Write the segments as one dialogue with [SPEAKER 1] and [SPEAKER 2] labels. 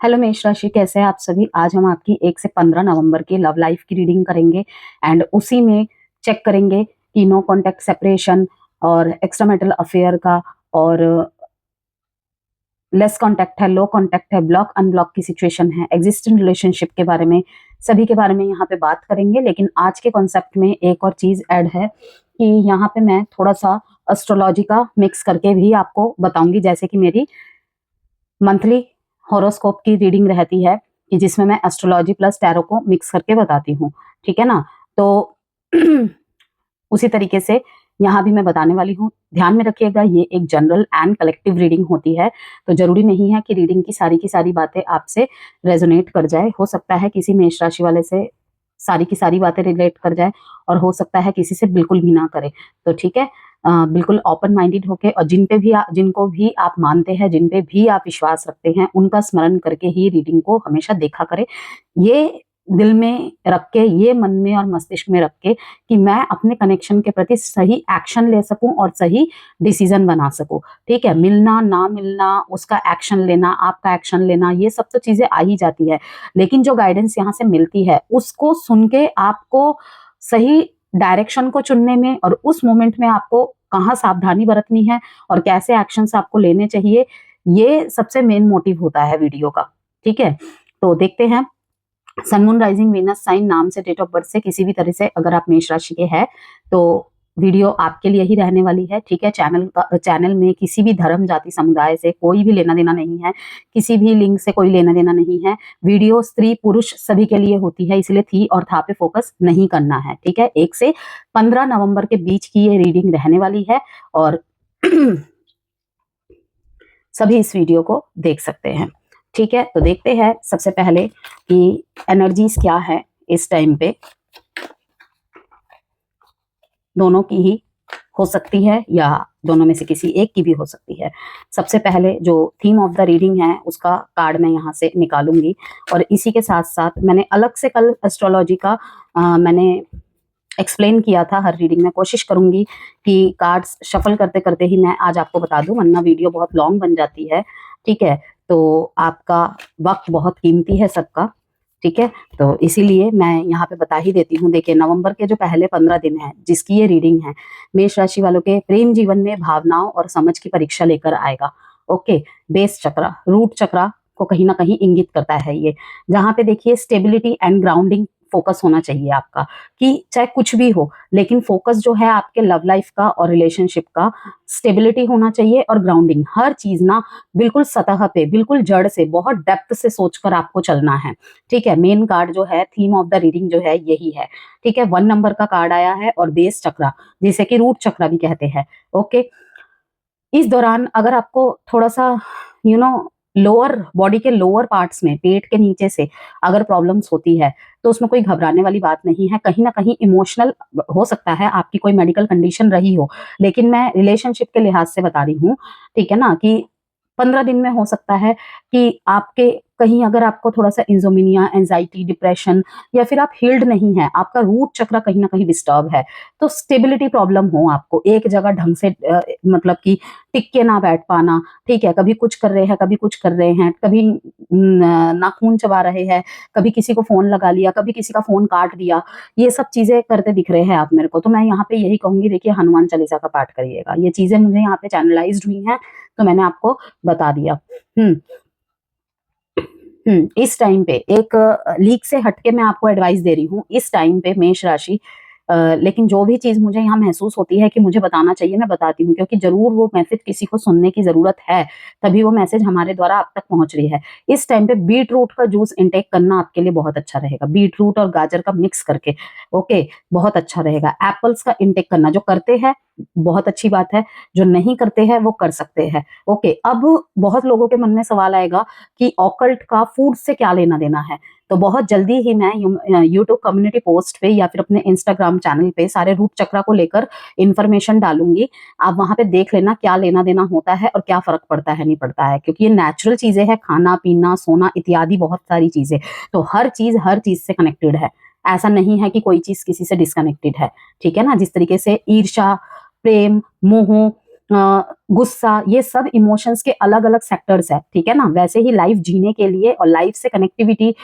[SPEAKER 1] Hello मेष राशि, कैसे हैं आप सभी। आज हम आपकी 1 से 15 नवंबर की लव लाइफ की रीडिंग करेंगे एंड उसी में चेक करेंगे कि नो कॉन्टैक्ट सेपरेशन और एक्स्ट्रा मैरिटल अफेयर का और लेस कॉन्टैक्ट है, लो कॉन्टैक्ट है, ब्लॉक अनब्लॉक की सिचुएशन है, एग्जिस्टिंग रिलेशनशिप के बारे में, सभी के बारे में यहाँ पे बात करेंगे। लेकिन आज के कॉन्सेप्ट में एक और चीज ऐड है कि यहाँ पे मैं थोड़ा सा एस्ट्रोलॉजी का मिक्स करके भी आपको बताऊंगी, जैसे कि मेरी मंथली हॉरोस्कोप की रीडिंग रहती है कि जिसमें मैं एस्ट्रोलॉजी प्लस टैरो को मिक्स करके बताती हूँ, ठीक है ना। तो उसी तरीके से यहाँ भी मैं बताने वाली हूँ। ध्यान में रखिएगा, ये एक जनरल एंड कलेक्टिव रीडिंग होती है, तो जरूरी नहीं है कि रीडिंग की सारी बातें आपसे रेजोनेट कर जाए। हो सकता है किसी मेष राशि वाले से सारी की सारी बातें रिलेट कर जाए और हो सकता है किसी से बिल्कुल भी ना करे। तो ठीक है, बिल्कुल ओपन माइंडेड होके और जिनको भी आप मानते हैं, जिन पे भी आप विश्वास रखते हैं, उनका स्मरण करके ही रीडिंग को हमेशा देखा करें। ये दिल में रख के, ये मन में और मस्तिष्क में रख के कि मैं अपने कनेक्शन के प्रति सही एक्शन ले सकूं और सही डिसीजन बना सकूं। ठीक है, मिलना ना मिलना, उसका एक्शन लेना, आपका एक्शन लेना, ये सब तो चीजें आ ही जाती है। लेकिन जो गाइडेंस यहाँ से मिलती है उसको सुन के आपको सही डायरेक्शन को चुनने में और उस मोमेंट में आपको कहाँ सावधानी बरतनी है और कैसे एक्शंस आपको लेने चाहिए, ये सबसे मेन मोटिव होता है वीडियो का। ठीक है, तो देखते हैं। Sun moon rising Venus sign नाम से, डेट ऑफ बर्थ से, किसी भी तरह से अगर आप मेष राशि के हैं तो वीडियो आपके लिए ही रहने वाली है। ठीक है, चैनल में किसी भी धर्म जाति समुदाय से कोई भी लेना देना नहीं है, किसी भी लिंग से कोई लेना देना नहीं है। वीडियो स्त्री पुरुष सभी के लिए होती है, इसलिए थी और था पे फोकस नहीं करना है। ठीक है, 1 से 15 नवंबर के बीच की ये रीडिंग रहने वाली है और सभी इस वीडियो को देख सकते हैं। ठीक है, तो देखते हैं सबसे पहले कि एनर्जीज क्या है इस टाइम पे। दोनों की ही हो सकती है या दोनों में से किसी एक की भी हो सकती है। सबसे पहले जो थीम ऑफ द रीडिंग है उसका कार्ड मैं यहाँ से निकालूंगी और इसी के साथ साथ मैंने अलग से कल एस्ट्रोलॉजी का मैंने एक्सप्लेन किया था हर रीडिंग में। कोशिश करूंगी कि कार्ड्स शफल करते करते ही मैं आज आपको बता दूं, वरना वीडियो बहुत लॉन्ग बन जाती है। ठीक है, तो आपका वक्त बहुत कीमती है सबका। ठीक है, तो इसीलिए मैं यहाँ पे बता ही देती हूँ। देखिए, नवंबर के जो पहले 15 दिन हैं जिसकी ये रीडिंग है, मेष राशि वालों के प्रेम जीवन में भावनाओं और समझ की परीक्षा लेकर आएगा। ओके, बेस चक्रा, रूट चक्रा को कहीं ना कहीं इंगित करता है ये, जहां पे देखिए स्टेबिलिटी एंड ग्राउंडिंग फोकस होना चाहिए आपका, कि चाहे कुछ भी हो लेकिन फोकस जो है आपके लव लाइफ का और रिलेशनशिप का, स्टेबिलिटी होना चाहिए और ग्राउंडिंग। हर चीज ना बिल्कुल सतह पे, बिल्कुल जड़ से, बहुत डेप्थ से सोचकर आपको चलना है। ठीक है, मेन कार्ड जो है, थीम ऑफ द रीडिंग जो है यही है। ठीक है, 1 नंबर का कार्ड आया है और बेस चक्रा, जिसे कि रूट चक्रा भी कहते हैं। ओके, इस दौरान अगर आपको थोड़ा सा लोअर बॉडी के लोअर पार्ट्स में, पेट के नीचे से अगर प्रॉब्लम्स होती है तो उसमें कोई घबराने वाली बात नहीं है। कहीं ना कहीं इमोशनल हो सकता है, आपकी कोई मेडिकल कंडीशन रही हो, लेकिन मैं रिलेशनशिप के लिहाज से बता रही हूँ। ठीक है ना, कि 15 दिन में हो सकता है कि आपके कहीं, अगर आपको थोड़ा सा इंसोमिनिया, एंजाइटी, डिप्रेशन, या फिर आप हील्ड नहीं है, आपका रूट चक्र कहीं ना कहीं डिस्टर्ब है, तो स्टेबिलिटी प्रॉब्लम हो, आपको एक जगह ढंग से मतलब कि टिक के ना बैठ पाना। ठीक है, कभी कुछ कर रहे हैं, कभी कुछ कर रहे हैं, कभी नाखून चबा रहे हैं, कभी किसी को फोन लगा लिया, कभी किसी का फोन काट दिया, ये सब चीजें करते दिख रहे हैं आप मेरे को। तो मैं यहाँ पे यही कहूंगी, देखिए हनुमान चालीसा का पाठ करिएगा। ये चीजें मुझे यहाँ पे चैनलाइज्ड हुई हैं तो मैंने आपको बता दिया। इस टाइम पे एक लीक से हटके मैं आपको एडवाइस दे रही हूँ इस टाइम पे मेष राशि। लेकिन जो भी चीज मुझे यहाँ महसूस होती है कि मुझे बताना चाहिए, मैं बताती हूँ, क्योंकि जरूर वो मैसेज किसी को सुनने की जरूरत है, तभी वो मैसेज हमारे द्वारा आप तक पहुंच रही है। इस टाइम पे बीट रूट का जूस इंटेक करना आपके लिए बहुत अच्छा रहेगा, बीट रूट और गाजर का मिक्स करके। ओके, बहुत अच्छा रहेगा। एप्पल्स का इंटेक करना, जो करते हैं बहुत अच्छी बात है, जो नहीं करते हैं वो कर सकते हैं। ओके, अब बहुत लोगों के मन में सवाल आएगा कि ऑकल्ट का फूड से क्या लेना देना है, तो बहुत जल्दी ही मैं यूट्यूब कम्युनिटी पोस्ट पे या फिर अपने इंस्टाग्राम चैनल पे सारे रूट चक्रा को लेकर इंफॉर्मेशन डालूंगी। आप वहां पे देख लेना क्या लेना देना होता है और क्या फर्क पड़ता है, नहीं पड़ता है, क्योंकि ये नेचुरल चीजें हैं, खाना पीना सोना इत्यादि बहुत सारी चीजें, तो हर चीज से कनेक्टेड है। ऐसा नहीं है कि कोई चीज किसी से डिस्कनेक्टेड है। ठीक है ना, जिस तरीके से ईर्ष्या, प्रेम, मोह, गुस्सा, ये सब इमोशंस के अलग अलग सेक्टर्स है, ठीक है ना। वैसे ही लाइफ जीने के लिए और लाइफ से कनेक्टिविटी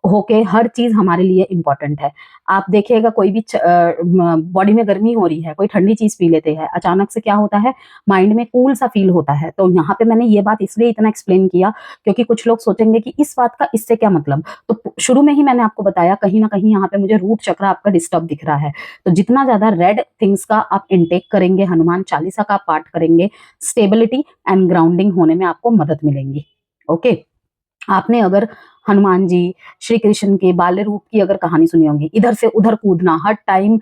[SPEAKER 1] होके हर चीज हमारे लिए इम्पोर्टेंट है। आप देखिएगा कोई भी बॉडी में गर्मी हो रही है, कोई ठंडी चीज पी लेते हैं, अचानक से क्या होता है, माइंड में कूल सा फील होता है। तो यहाँ पे मैंने ये बात इसलिए इतना एक्सप्लेन किया क्योंकि कुछ लोग सोचेंगे कि इस बात का इससे क्या मतलब। तो शुरू में ही मैंने आपको बताया, कहीं ना कहीं यहाँ पे मुझे रूट चक्र आपका डिस्टर्ब दिख रहा है। तो जितना ज्यादा रेड थिंग्स का आप इनटेक करेंगे, हनुमान चालीसा का पाठ करेंगे, स्टेबिलिटी एंड ग्राउंडिंग होने में आपको मदद मिलेंगी। ओके, आपने अगर हनुमान जी, श्री कृष्ण के बाल्य रूप की अगर कहानी सुनी होगी, इधर से उधर कूदना हर टाइम,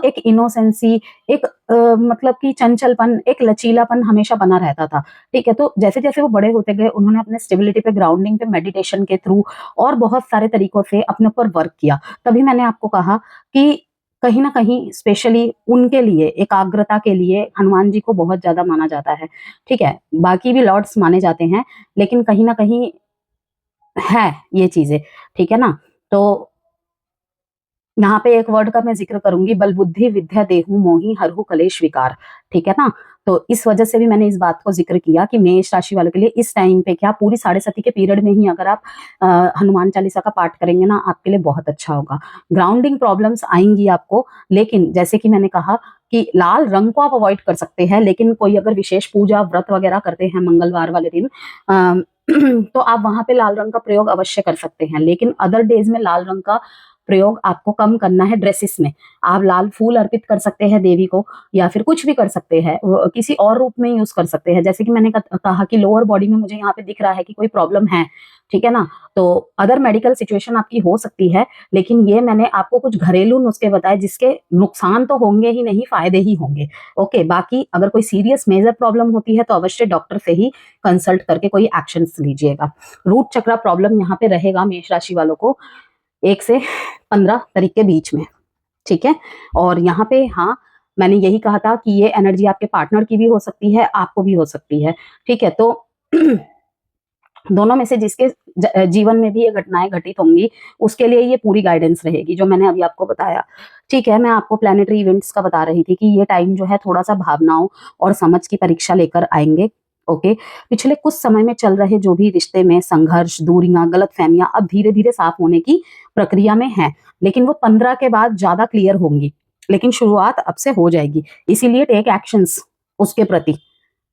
[SPEAKER 1] एक इनोसेंसी, एक मतलब कि चंचलपन, एक लचीलापन हमेशा बना रहता था। ठीक है, तो जैसे जैसे वो बड़े होते गए, उन्होंने अपने स्टेबिलिटी पे, ग्राउंडिंग पे, मेडिटेशन के थ्रू और बहुत सारे तरीकों से अपने ऊपर वर्क किया। तभी मैंने आपको कहा कि कहीं ना कहीं स्पेशली उनके लिए, एकाग्रता के लिए हनुमान जी को बहुत ज्यादा माना जाता है। ठीक है, बाकी भी लॉर्ड्स माने जाते हैं, लेकिन कहीं ना कहीं है ये चीजें, ठीक है ना। तो यहाँ पे एक वर्ड का मैं जिक्र करूंगी, बल बुद्धि विद्या देहु मोहि हरहु कलेश विकार, ठीक है ना। तो इस वजह से भी मैंने इस बात को जिक्र किया कि मेष राशि वालों के लिए इस टाइम पे, क्या पूरी 7.5 के पीरियड में ही अगर आप हनुमान चालीसा का पाठ करेंगे ना, आपके लिए बहुत अच्छा होगा। ग्राउंडिंग प्रॉब्लम्स आएंगी आपको, लेकिन जैसे कि मैंने कहा कि लाल रंग को आप अवॉइड कर सकते हैं, लेकिन कोई अगर विशेष पूजा व्रत वगैरह करते हैं मंगलवार वाले दिन, तो आप वहां पे लाल रंग का प्रयोग अवश्य कर सकते हैं। लेकिन अदर डेज में लाल रंग का प्रयोग आपको कम करना है। ड्रेसेस में आप लाल फूल अर्पित कर सकते हैं देवी को, या फिर कुछ भी कर सकते हैं, किसी और रूप में यूज कर सकते हैं। जैसे कि मैंने कहा कि लोअर बॉडी में मुझे यहाँ पे दिख रहा है कि कोई प्रॉब्लम है, ठीक है ना, तो अदर मेडिकल सिचुएशन आपकी हो सकती है, लेकिन ये मैंने आपको कुछ घरेलू नुस्खे बताए जिसके नुकसान तो होंगे ही नहीं, फायदे ही होंगे। ओके, बाकी अगर कोई सीरियस मेजर प्रॉब्लम होती है तो अवश्य डॉक्टर से ही कंसल्ट करके कोई एक्शन लीजिएगा। रूट चक्र प्रॉब्लम यहाँ पे रहेगा मेष राशि वालों को 1 से 15 तारीख के बीच में, ठीक है। और यहाँ पे हाँ, मैंने यही कहा था कि ये एनर्जी आपके पार्टनर की भी हो सकती है, आपको भी हो सकती है, ठीक है। तो दोनों में से जिसके जीवन में भी ये घटनाएं घटित होंगी, उसके लिए ये पूरी गाइडेंस रहेगी जो मैंने अभी आपको बताया, ठीक है। मैं आपको प्लैनेटरी इवेंट्स का बता रही थी कि ये टाइम जो है थोड़ा सा भावनाओं और समझ की परीक्षा लेकर आएंगे। ओके, पिछले कुछ समय में चल रहे जो भी रिश्ते में संघर्ष, दूरियां, गलतफहमियां अब धीरे धीरे साफ होने की प्रक्रिया में है, लेकिन वो 15 के बाद ज्यादा क्लियर होंगी, लेकिन शुरुआत अब से हो जाएगी। इसीलिए टेक एक्शंस, उसके प्रति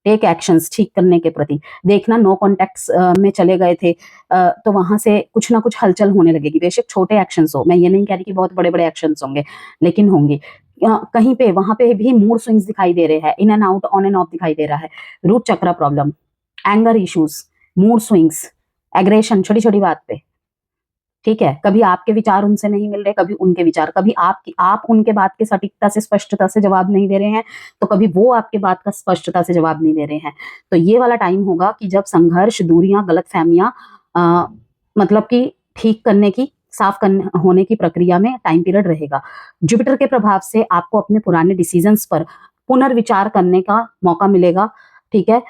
[SPEAKER 1] टेक एक्शंस, ठीक करने के प्रति। देखना, नो कॉन्टेक्ट्स में चले गए थे, तो वहां से कुछ ना कुछ हलचल होने लगेगी। बेशक छोटे एक्शंस हो, मैं ये नहीं कह रही कि बहुत बड़े बड़े एक्शंस होंगे, लेकिन होंगे। कहीं पे वहां पे भी मूड स्विंग्स दिखाई दे रहे हैं, in and out, on end of दिखाई दे रहा है। रूट चक्र problem, anger issues, mood swings, aggression छोटी छोटी बात पे, ठीक है। कभी आपके विचार उनसे नहीं मिल रहे, कभी उनके विचार, कभी आप उनके बात के सटीकता से, स्पष्टता से जवाब नहीं दे रहे हैं, तो कभी वो आपके बात का स्पष्टता से जवाब नहीं दे रहे हैं। तो ये वाला टाइम होगा कि जब संघर्ष, दूरियां, गलतफहमियां मतलब कि ठीक करने की, साफ करने होने की प्रक्रिया में टाइम पीरियड रहेगा। जुपिटर के प्रभाव से आपको अपने पुराने डिसीजंस पर पुनर्विचार करने का मौका मिलेगा, ठीक है।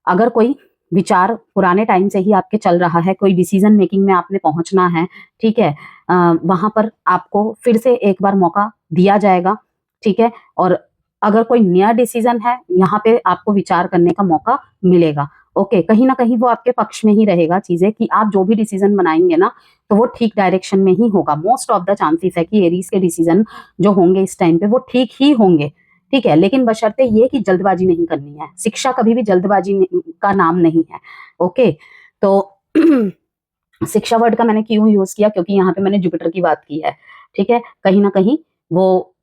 [SPEAKER 1] अगर कोई विचार पुराने टाइम से ही आपके चल रहा है, कोई डिसीजन मेकिंग में आपने पहुंचना है, ठीक है, वहां पर आपको फिर से एक बार मौका दिया जाएगा, ठीक है। और अगर कोई नया डिसीजन है, यहाँ पे आपको विचार करने का मौका मिलेगा। ओके, कहीं ना कहीं वो आपके पक्ष में ही रहेगा चीजें, कि आप जो भी डिसीजन बनाएंगे ना, तो वो ठीक डायरेक्शन में ही होगा। मोस्ट ऑफ द चांसेस है कि एरीज के डिसीजन जो होंगे इस टाइम पे वो ठीक ही होंगे, ठीक है। लेकिन बशर्ते ये कि जल्दबाजी नहीं करनी है। शिक्षा कभी भी जल्दबाजी का नाम नहीं है। ओके, तो शिक्षा वर्ड का मैंने क्यों यूज किया, क्योंकि यहाँ पे मैंने जुपिटर की बात की है, ठीक है। कहीं ना कहीं वो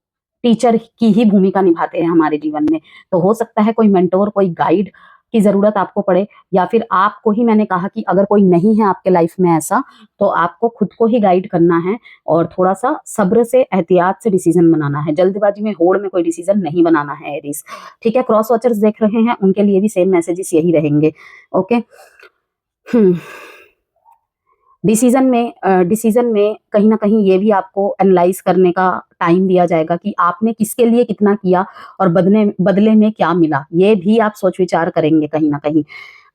[SPEAKER 1] टीचर की ही भूमिका निभाते हैं हमारे जीवन में। तो हो सकता है कोई मेंटोर, कोई गाइड की जरूरत आपको पड़े, या फिर आपको ही, मैंने कहा कि अगर कोई नहीं है आपके लाइफ में ऐसा, तो आपको खुद को ही गाइड करना है और थोड़ा सा सब्र से, एहतियात से डिसीजन बनाना है। जल्दबाजी में, होड़ में कोई डिसीजन नहीं बनाना है एरीज, ठीक है। क्रॉस वॉचर्स देख रहे हैं, उनके लिए भी सेम मैसेजेस यही रहेंगे। ओके, डिसीजन में कहीं ना कहीं ये भी आपको एनालाइज करने का टाइम दिया जाएगा कि आपने किसके लिए कितना किया और बदले में क्या मिला। ये भी आप सोच विचार करेंगे कहीं ना कहीं,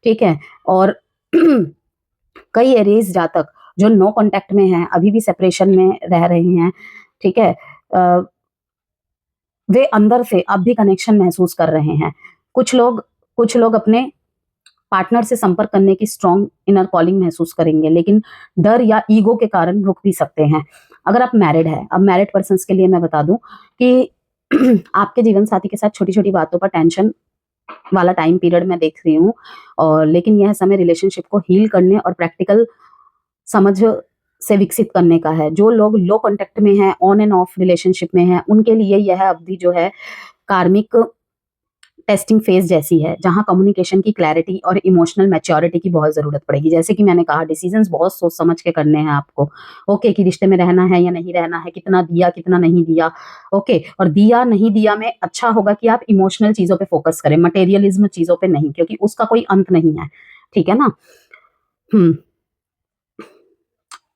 [SPEAKER 1] ठीक है। और कई एरीज जातक जो नो कांटेक्ट में हैं, अभी भी सेपरेशन में रह रहे हैं, ठीक है, वे अंदर से अब भी कनेक्शन महसूस कर रहे हैं। कुछ लोग अपने पार्टनर से संपर्क करने की स्ट्रॉन्ग इनर कॉलिंग महसूस करेंगे, लेकिन डर या ईगो के कारण रुक भी सकते हैं। अगर आप मैरिड है, अब मैरिड पर्सन्स के लिए मैं बता दूं कि आपके जीवन साथी के साथ छोटी छोटी बातों पर टेंशन वाला टाइम पीरियड मैं देख रही हूँ, और लेकिन यह समय रिलेशनशिप को हील करने और प्रैक्टिकल समझ से विकसित करने का है। जो लोग लो कांटेक्ट में हैं, ऑन एंड ऑफ रिलेशनशिप में हैं, उनके लिए यह अवधि जो है कार्मिक टेस्टिंग फेज जैसी है, जहां कम्युनिकेशन की क्लैरिटी और इमोशनल मैच्योरिटी की बहुत जरूरत पड़ेगी। जैसे कि मैंने कहा, डिसीजंस बहुत सोच समझ के करने हैं आपको। ओके, कि रिश्ते में रहना है या नहीं रहना है, कितना दिया कितना नहीं दिया। ओके, और दिया नहीं दिया में अच्छा होगा कि आप इमोशनल चीजों पे फोकस करें, मटेरियलिज्म चीजों पे नहीं, क्योंकि उसका कोई अंत नहीं है। ठीक है ना।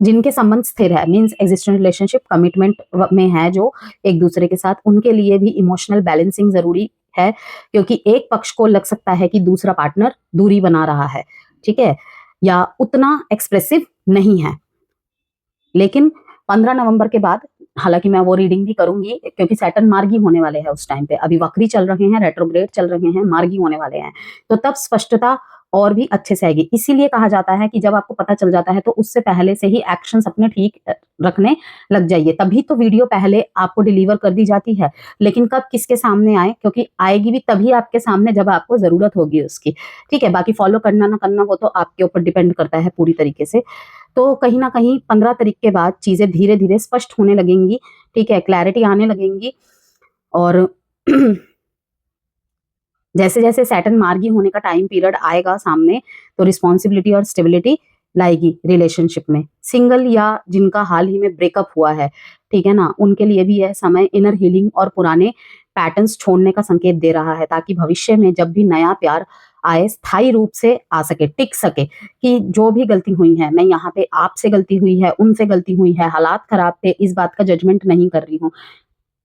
[SPEAKER 1] जिनके संबंध स्थिर है, मीन्स एग्जिस्टिंग रिलेशनशिप कमिटमेंट में है जो एक दूसरे के साथ, उनके लिए भी इमोशनल बैलेंसिंग जरूरी है, क्योंकि एक पक्ष को लग सकता है कि दूसरा पार्टनर दूरी बना रहा है, ठीक है, या उतना एक्सप्रेसिव नहीं है। लेकिन 15 नवंबर के बाद, हालांकि मैं वो रीडिंग भी करूंगी, क्योंकि सैटर्न मार्गी होने वाले हैं उस टाइम पे, अभी वक्री चल रहे हैं, रेट्रोग्रेड चल रहे हैं, मार्गी होने वाले हैं, तो तब स्पष्टता और भी अच्छे से आएगी। इसीलिए कहा जाता है कि जब आपको पता चल जाता है तो उससे पहले से ही एक्शंस अपने ठीक रखने लग जाइए, तभी तो वीडियो पहले आपको डिलीवर कर दी जाती है। लेकिन कब किसके सामने आए, क्योंकि आएगी भी तभी आपके सामने जब आपको जरूरत होगी उसकी। ठीक है, बाकी फॉलो करना ना करना वो तो आपके ऊपर डिपेंड करता है पूरी तरीके से। तो कहीं ना कहीं 15 तारीख के बाद चीजें धीरे धीरे स्पष्ट होने लगेंगी, ठीक है, क्लैरिटी आने लगेंगी, और जैसे जैसे सैटर्न मार्गी होने का टाइम पीरियड आएगा सामने, तो रिस्पॉन्सिबिलिटी और स्टेबिलिटी लाएगी रिलेशनशिप में। सिंगल या जिनका हाल ही में ब्रेकअप हुआ है, ठीक है ना, उनके लिए भी यह समय इनर हीलिंग और पुराने पैटर्न्स छोड़ने का संकेत दे रहा है, ताकि भविष्य में जब भी नया प्यार आए, स्थायी रूप से आ सके, टिक सके। कि जो भी गलती हुई है, मैं यहाँ पे आपसे गलती हुई है, उनसे गलती हुई है, हालात खराब थे, इस बात का जजमेंट नहीं कर रही हूँ।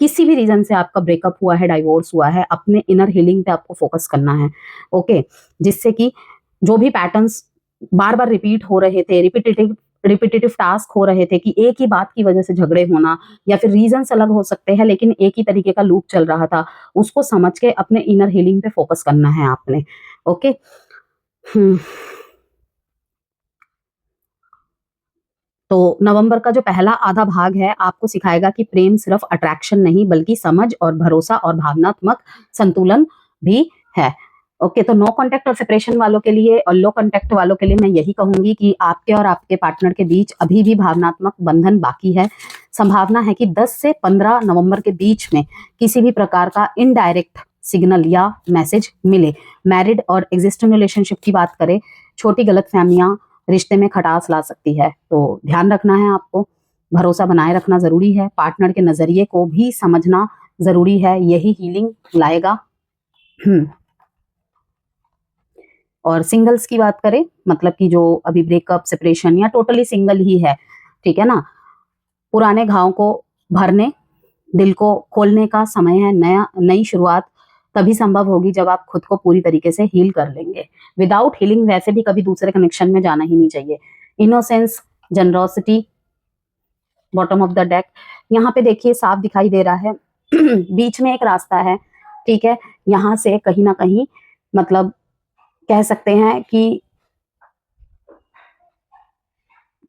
[SPEAKER 1] किसी भी रीजन से आपका ब्रेकअप हुआ है, डाइवोर्स हुआ है, अपने इनर हीलिंग पे आपको फोकस करना है। ओके, जिससे कि जो भी पैटर्न्स बार बार रिपीट हो रहे थे, रिपीटेटिव टास्क हो रहे थे, कि एक ही बात की वजह से झगड़े होना, या फिर रीजंस अलग हो सकते हैं लेकिन एक ही तरीके का लूप चल रहा था, उसको समझ के अपने इनर हीलिंग पे फोकस करना है आपने। ओके। तो नवंबर का जो पहला आधा भाग है आपको सिखाएगा कि प्रेम सिर्फ अट्रैक्शन नहीं, बल्कि समझ और भरोसा और भावनात्मक संतुलन भी है। ओके, तो नो कांटेक्ट और सेपरेशन वालों के लिए और लो कांटेक्ट वालों के लिए मैं यही कहूंगी कि आपके और आपके पार्टनर के बीच अभी भी भावनात्मक बंधन बाकी है। संभावना है कि 10 से 15 नवंबर के बीच में किसी भी प्रकार का इनडायरेक्ट सिग्नल या मैसेज मिले। मैरिड और एग्जिस्टिंग रिलेशनशिप की बात करें, छोटी गलतफहमियां रिश्ते में खटास ला सकती है, तो ध्यान रखना है आपको। भरोसा बनाए रखना जरूरी है, पार्टनर के नजरिए को भी समझना जरूरी है, यही हीलिंग लाएगा। और सिंगल्स की बात करें, मतलब कि जो अभी ब्रेकअप, सेपरेशन या टोटली सिंगल ही है, ठीक है ना, पुराने घाव को भरने, दिल को खोलने का समय है। नई शुरुआत तभी संभव होगी जब आप खुद को पूरी तरीके से हील कर लेंगे। विदाउट हीलिंग वैसे भी कभी दूसरे कनेक्शन में जाना ही नहीं चाहिए। Innocence, generosity, bottom of the deck, यहाँ पे देखिए साफ दिखाई दे रहा है। बीच में एक रास्ता है, ठीक है, यहाँ से कहीं ना कहीं मतलब कह सकते हैं कि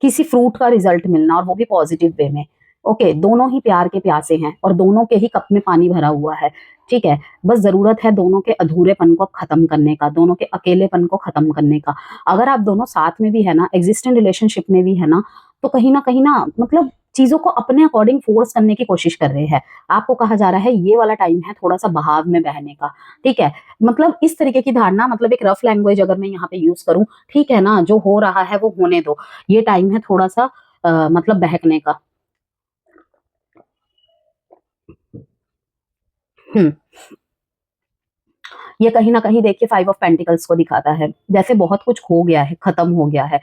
[SPEAKER 1] किसी फ्रूट का रिजल्ट मिलना, और वो भी पॉजिटिव वे में। ओके, दोनों ही प्यार के प्यासे हैं और दोनों के ही कप में पानी भरा हुआ है, ठीक है, बस जरूरत है दोनों के अधूरेपन को खत्म करने का, दोनों के अकेलेपन को खत्म करने का। अगर आप दोनों साथ में भी है ना, एग्जिस्टिंग रिलेशनशिप में भी है ना, तो कहीं ना मतलब चीजों को अपने अकॉर्डिंग फोर्स करने की कोशिश कर रहे हैं। आपको कहा जा रहा है ये वाला टाइम है थोड़ा सा बहाव में बहने का, ठीक है, मतलब इस तरीके की धारणा, मतलब एक रफ लैंग्वेज अगर मैं यहाँ पे यूज करूं, ठीक है ना, जो हो रहा है वो होने दो, ये टाइम है थोड़ा सा मतलब बहकने का। हम्म ये कहीं ना कहीं देखिए 5 ऑफ पेंटिकल्स को दिखाता है, जैसे बहुत कुछ हो गया है, खत्म हो गया है।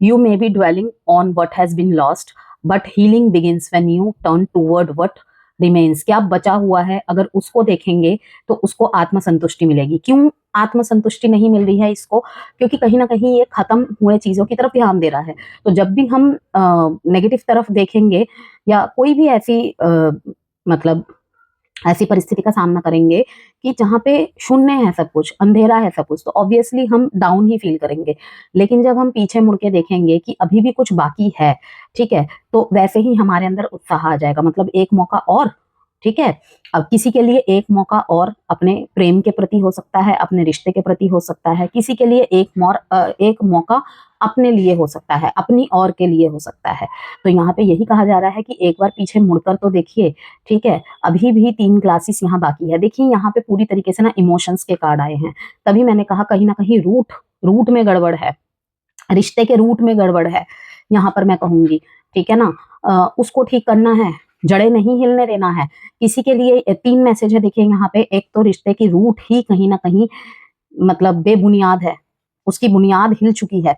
[SPEAKER 1] You may be dwelling on what has been lost, but healing begins when you turn toward what remains. क्या बचा हुआ है, अगर उसको देखेंगे तो उसको आत्मसंतुष्टि मिलेगी। क्यों आत्मसंतुष्टि नहीं मिल रही है इसको, क्योंकि कहीं ना कहीं ये खत्म हुए चीजों की तरफ ध्यान दे रहा है। तो जब भी हम नेगेटिव तरफ देखेंगे या कोई भी ऐसी मतलब ऐसी परिस्थिति का सामना करेंगे कि जहाँ पे शून्य है सब कुछ, अंधेरा है सब कुछ, तो ऑब्वियसली हम डाउन ही फील करेंगे। लेकिन जब हम पीछे मुड़ के देखेंगे कि अभी भी कुछ बाकी है, ठीक है, तो वैसे ही हमारे अंदर उत्साह आ जाएगा, मतलब एक मौका और, ठीक है। अब किसी के लिए एक मौका और अपने प्रेम के प्रति हो सकता है, अपने रिश्ते के प्रति हो सकता है, किसी के लिए एक मौका अपने लिए हो सकता है, अपनी और के लिए हो सकता है। तो यहाँ पे यही कहा जा रहा है कि एक बार पीछे मुड़कर तो देखिए, ठीक है। अभी भी 3 क्लासेस यहाँ बाकी है। देखिए यहाँ पे पूरी तरीके से ना इमोशंस के कार्ड आए हैं, तभी मैंने कहा कहीं ना कहीं रूट में गड़बड़ है, रिश्ते के रूट में गड़बड़ है, यहाँ पर मैं कहूंगी, ठीक है ना। उसको ठीक करना है, जड़ें नहीं हिलने देना है। किसी के लिए 3 मैसेज है, देखिए यहाँ पे। एक तो रिश्ते की रूट ही कहीं ना कहीं मतलब बेबुनियाद है, उसकी बुनियाद हिल चुकी है,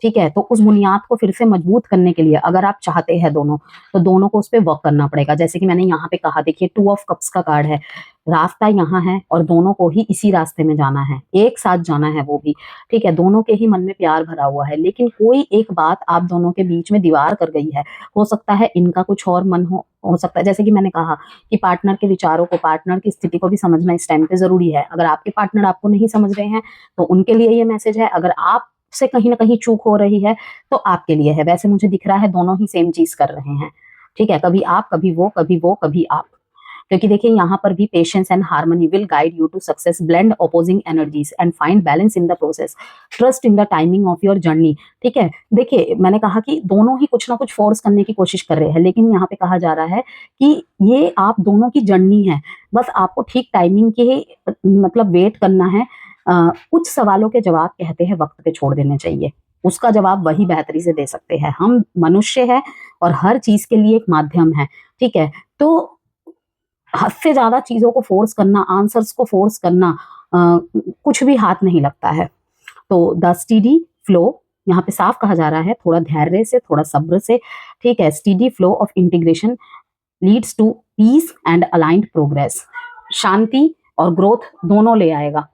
[SPEAKER 1] ठीक है। तो उस बुनियाद को फिर से मजबूत करने के लिए अगर आप चाहते हैं दोनों, तो दोनों को उस पर वर्क करना पड़ेगा। जैसे कि मैंने यहाँ पे कहा, देखिए 2 ऑफ कप्स का कार्ड है, रास्ता यहाँ है और दोनों को ही इसी रास्ते में जाना है, एक साथ जाना है वो भी, ठीक है। दोनों के ही मन में प्यार भरा हुआ है, लेकिन कोई एक बात आप दोनों के बीच में दीवार कर गई है। हो सकता है इनका कुछ और मन हो सकता है, जैसे कि मैंने कहा कि पार्टनर के विचारों को, पार्टनर की स्थिति को भी समझना इस टाइम पे जरूरी है। अगर आपके पार्टनर आपको नहीं समझ रहे हैं तो उनके लिए ये मैसेज है, अगर आप से कहीं ना कहीं चूक हो रही है तो आपके लिए है। वैसे मुझे दिख रहा है दोनों ही सेम चीज कर रहे हैं, ठीक है। कभी आप, कभी वो, कभी वो, कभी आप। क्योंकि देखिए यहाँ पर भी patience and harmony will guide you to success, blend opposing energies and find balance in the process, trust in the timing of your journey, ठीक है। देखिए मैंने कहा कि दोनों ही कुछ ना कुछ फोर्स करने की कोशिश कर रहे हैं, लेकिन यहाँ पे कहा जा रहा है कि ये आप दोनों की जर्नी है, बस आपको ठीक टाइमिंग के मतलब वेट करना है। कुछ सवालों के जवाब कहते हैं वक्त पे छोड़ देने चाहिए, उसका जवाब वही बेहतरी से दे सकते हैं। हम मनुष्य है और हर चीज के लिए एक माध्यम है, ठीक है। तो हद से ज्यादा चीजों को फोर्स करना, आंसर्स को फोर्स करना, कुछ भी हाथ नहीं लगता है। तो द स्टीडी फ्लो यहाँ पे साफ कहा जा रहा है, थोड़ा धैर्य से, थोड़ा सब्र से, ठीक है। Steady flow of integration leads to peace and aligned progress, शांति और ग्रोथ दोनों ले आएगा।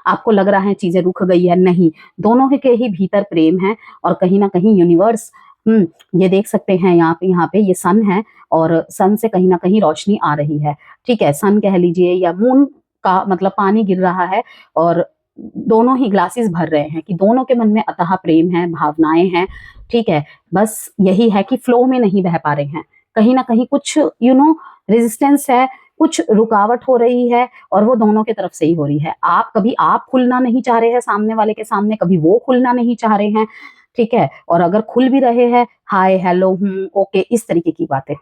[SPEAKER 1] आपको लग रहा है चीजें रुक गई है, नहीं, दोनों के ही भीतर प्रेम है और कहीं ना कहीं यूनिवर्स, ये देख सकते हैं यहाँ पे ये सन है और सन से कहीं ना कहीं रोशनी आ रही है, ठीक है। सन कह लीजिए या मून का मतलब पानी गिर रहा है और दोनों ही ग्लासेस भर रहे हैं कि दोनों के मन में अथाह प्रेम है, भावनाएं हैं, ठीक है। बस यही है कि फ्लो में नहीं बह पा रहे हैं, कहीं ना कहीं कुछ रेजिस्टेंस है, कुछ रुकावट हो रही है और वो दोनों की तरफ से ही हो रही है। कभी आप खुलना नहीं चाह रहे हैं सामने वाले के सामने, कभी वो खुलना नहीं चाह रहे हैं, ठीक है। और अगर खुल भी रहे हैं, हाय हेलो ओके, इस तरीके की बातें।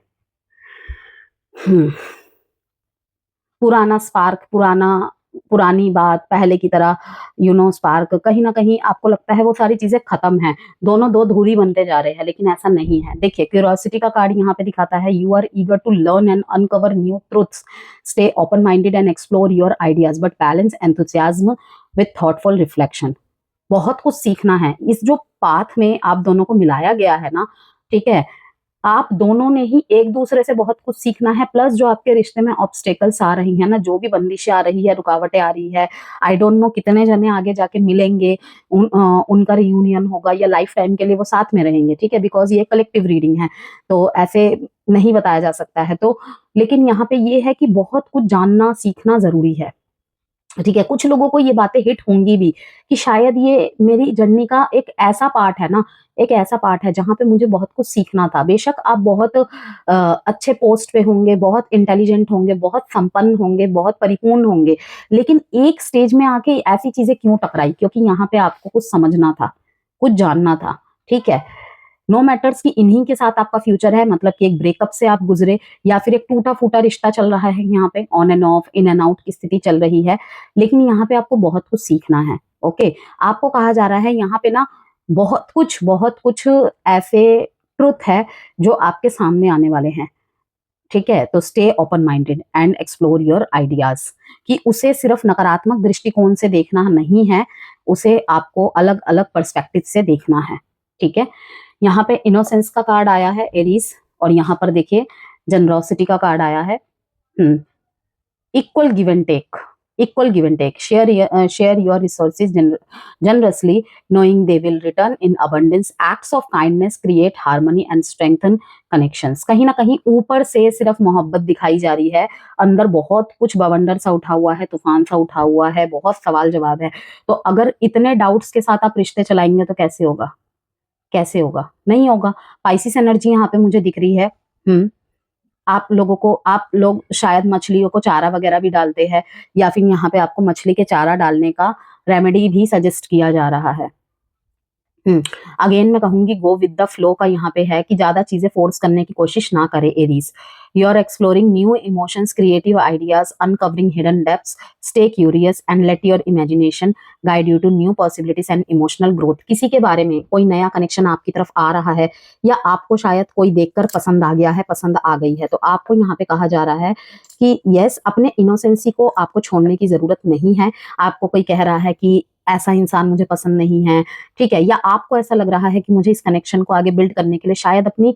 [SPEAKER 1] पुराना स्पार्क, पुरानी बात, पहले की तरह स्पार्क, कहीं ना कहीं आपको लगता है वो सारी चीजें खत्म हैं, दोनों दो धुरी बनते जा रहे हैं, लेकिन ऐसा नहीं है। देखिए क्यूरियोसिटी का कार्ड यहाँ पे दिखाता है, you are eager to learn and uncover new truths, stay open minded and explore your ideas, but balance enthusiasm with thoughtful reflection. बहुत कुछ सीखना है इस जो पाथ में आप दोनों को मिलाया गया है ना, ठीक है। आप दोनों ने ही एक दूसरे से बहुत कुछ सीखना है, प्लस जो आपके रिश्ते में ऑब्स्टेकल्स आ रही है ना, जो भी बंदिशें आ रही है, रुकावटें आ रही है, आई डोंट नो कितने जने आगे जाके मिलेंगे, उनका रियूनियन होगा या लाइफ टाइम के लिए वो साथ में रहेंगे, ठीक है। बिकॉज ये कलेक्टिव रीडिंग है तो ऐसे नहीं बताया जा सकता है। तो लेकिन यहाँ पे ये है कि बहुत कुछ जानना सीखना जरूरी है, ठीक है। कुछ लोगों को ये बातें हिट होंगी भी कि शायद ये मेरी जर्नी का एक ऐसा पार्ट है ना, एक ऐसा पार्ट है जहां पे मुझे बहुत कुछ सीखना था। बेशक आप बहुत अच्छे पोस्ट पे होंगे, बहुत इंटेलिजेंट होंगे, बहुत संपन्न होंगे, बहुत परिपूर्ण होंगे, लेकिन एक स्टेज में आके ऐसी चीजें क्यों टकराई? क्योंकि यहाँ पे आपको कुछ समझना था, कुछ जानना था, ठीक है। नो मैटर्स कि इन्हीं के साथ आपका फ्यूचर है, मतलब कि एक ब्रेकअप से आप गुजरे या फिर एक टूटा फूटा रिश्ता चल रहा है, यहाँ पे on end of, in and out की स्थिति चल रही है, लेकिन यहाँ पे आपको बहुत कुछ सीखना है। ओके, आपको कहा जा रहा है यहाँ पे ना बहुत कुछ ऐसे ट्रुथ है जो आपके सामने आने वाले हैं, ठीक है। तो stay open minded and explore your ideas, कि उसे सिर्फ नकारात्मक दृष्टिकोण से देखना नहीं है, उसे आपको अलग अलग पर्सपेक्टिव से देखना है, ठीक है। यहाँ पे इनोसेंस का कार्ड आया है एरीज, और यहाँ पर देखिए जनरोसिटी का कार्ड आया है, equal give and take, equal give and take. Share your resources generously, knowing they will return in abundance. Acts of kindness create harmony and strengthen connections. कहीं ना कहीं ऊपर से सिर्फ मोहब्बत दिखाई जा रही है, अंदर बहुत कुछ बवंडर सा उठा हुआ है, तूफान सा उठा हुआ है, बहुत सवाल जवाब है। तो अगर इतने डाउट्स के साथ आप रिश्ते चलाएंगे तो कैसे होगा? कैसे होगा? नहीं होगा। पाइसिस एनर्जी यहाँ पे मुझे दिख रही है। आप लोग शायद मछलियों को चारा वगैरह भी डालते हैं, या फिर यहाँ पे आपको मछली के चारा डालने का रेमेडी भी सजेस्ट किया जा रहा है। अगेन मैं कहूंगी गो विद द फ्लो का यहाँ पे है कि ज्यादा चीजें फोर्स करने की कोशिश ना करे Aries. You are exploring new emotions, creative ideas, uncovering hidden depths, stay curious and let your imagination guide you to new possibilities and emotional growth. किसी के बारे में कोई नया कनेक्शन आपकी तरफ आ रहा है, या आपको शायद कोई देखकर पसंद आ गया है, पसंद आ गई है, तो आपको यहाँ पे कहा जा रहा है कि यस, अपने इनोसेंसी को आपको छोड़ने की जरूरत नहीं है। आपको कोई कह रहा है कि ऐसा इंसान मुझे पसंद नहीं है, ठीक है, या आपको ऐसा लग रहा है कि मुझे इस कनेक्शन को आगे बिल्ड करने के लिए शायद अपनी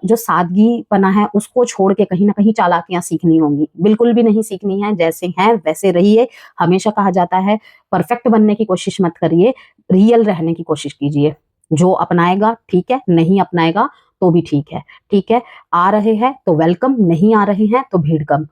[SPEAKER 1] जो सादगीपना है उसको छोड़ के कहीं ना कहीं चालाकियां सीखनी होंगी। बिल्कुल भी नहीं सीखनी है, जैसे हैं वैसे रहिए। हमेशा कहा जाता है परफेक्ट बनने की कोशिश मत करिए, रियल रहने की कोशिश कीजिए। जो अपनाएगा ठीक है, नहीं अपनाएगा तो भी ठीक है। ठीक है, आ रहे हैं तो वेलकम, नहीं आ रहे हैं तो भीड़ कम।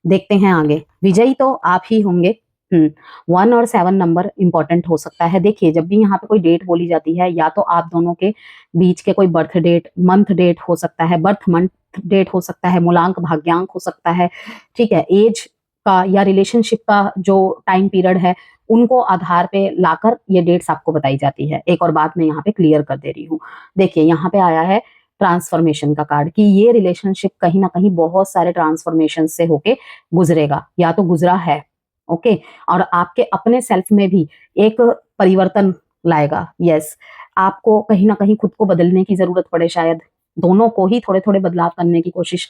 [SPEAKER 1] देखते हैं आगे, विजयी तो आप ही होंगे। 1 और 7 नंबर इंपॉर्टेंट हो सकता है। देखिए, जब भी यहाँ पे कोई डेट बोली जाती है, या तो आप दोनों के बीच के कोई बर्थ डेट, मंथ डेट हो सकता है, बर्थ मंथ डेट हो सकता है, मूलांक भाग्यांक हो सकता है, ठीक है, एज का या रिलेशनशिप का जो टाइम पीरियड है, उनको आधार पे लाकर ये डेट्स आपको बताई जाती है। एक और बात मैं यहाँ पे क्लियर कर दे रही हूँ। देखिए, यहाँ पे आया है ट्रांसफॉर्मेशन का कार्ड, कि ये रिलेशनशिप कहीं ना कहीं बहुत सारे ट्रांसफॉर्मेशन से होके गुजरेगा, या तो गुजरा है, ओके, और आपके अपने सेल्फ में भी एक परिवर्तन लाएगा। यस, आपको कहीं ना कहीं खुद को बदलने की जरूरत पड़े, शायद दोनों को ही थोड़े थोड़े बदलाव करने की कोशिश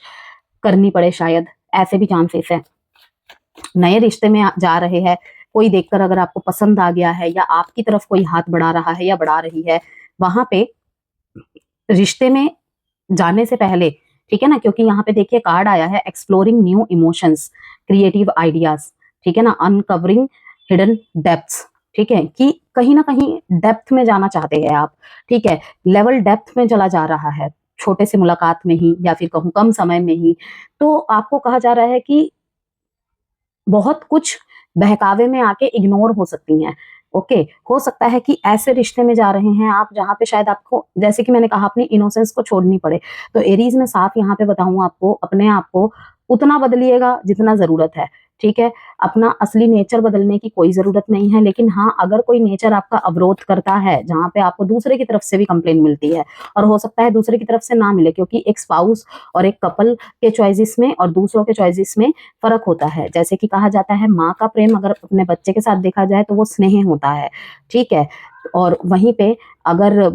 [SPEAKER 1] करनी पड़े, शायद ऐसे भी चांसेस है। नए रिश्ते में जा रहे हैं, कोई देखकर अगर आपको पसंद आ गया है, या आपकी तरफ कोई हाथ बढ़ा रहा है या बढ़ा रही है, वहां पे रिश्ते में जाने से पहले, ठीक है ना, क्योंकि यहाँ पे देखिए कार्ड आया है exploring new emotions, creative ideas, ठीक है ना, अनकवरिंग हिडन डेप्थ्स, ठीक है, कि कहीं ना कहीं डेप्थ में जाना चाहते हैं आप, ठीक है, लेवल डेप्थ में चला जा रहा है, छोटे से मुलाकात में ही, या फिर कहूँ कम समय में ही। तो आपको कहा जा रहा है कि बहुत कुछ बहकावे में आके इग्नोर हो सकती हैं। ओके, हो सकता है कि ऐसे रिश्ते में जा रहे हैं आप जहां पे शायद आपको, जैसे कि मैंने कहा, अपनी इनोसेंस को छोड़नी पड़े। तो एरीज में साफ यहाँ पे बताऊं आपको, अपने आप को उतना बदलिएगा जितना जरूरत है, ठीक है, अपना असली नेचर बदलने की कोई जरूरत नहीं है। लेकिन हाँ, अगर कोई नेचर आपका अवरोध करता है, जहां पे आपको दूसरे की तरफ से भी कंप्लेन मिलती है, और हो सकता है दूसरे की तरफ से ना मिले, क्योंकि एक स्पाउस और एक कपल के चॉइसेस में और दूसरों के चॉइसेस में फर्क होता है। जैसे कि कहा जाता है, माँ का प्रेम अगर अपने बच्चे के साथ देखा जाए तो वो स्नेह होता है, ठीक है, और वहीं पे अगर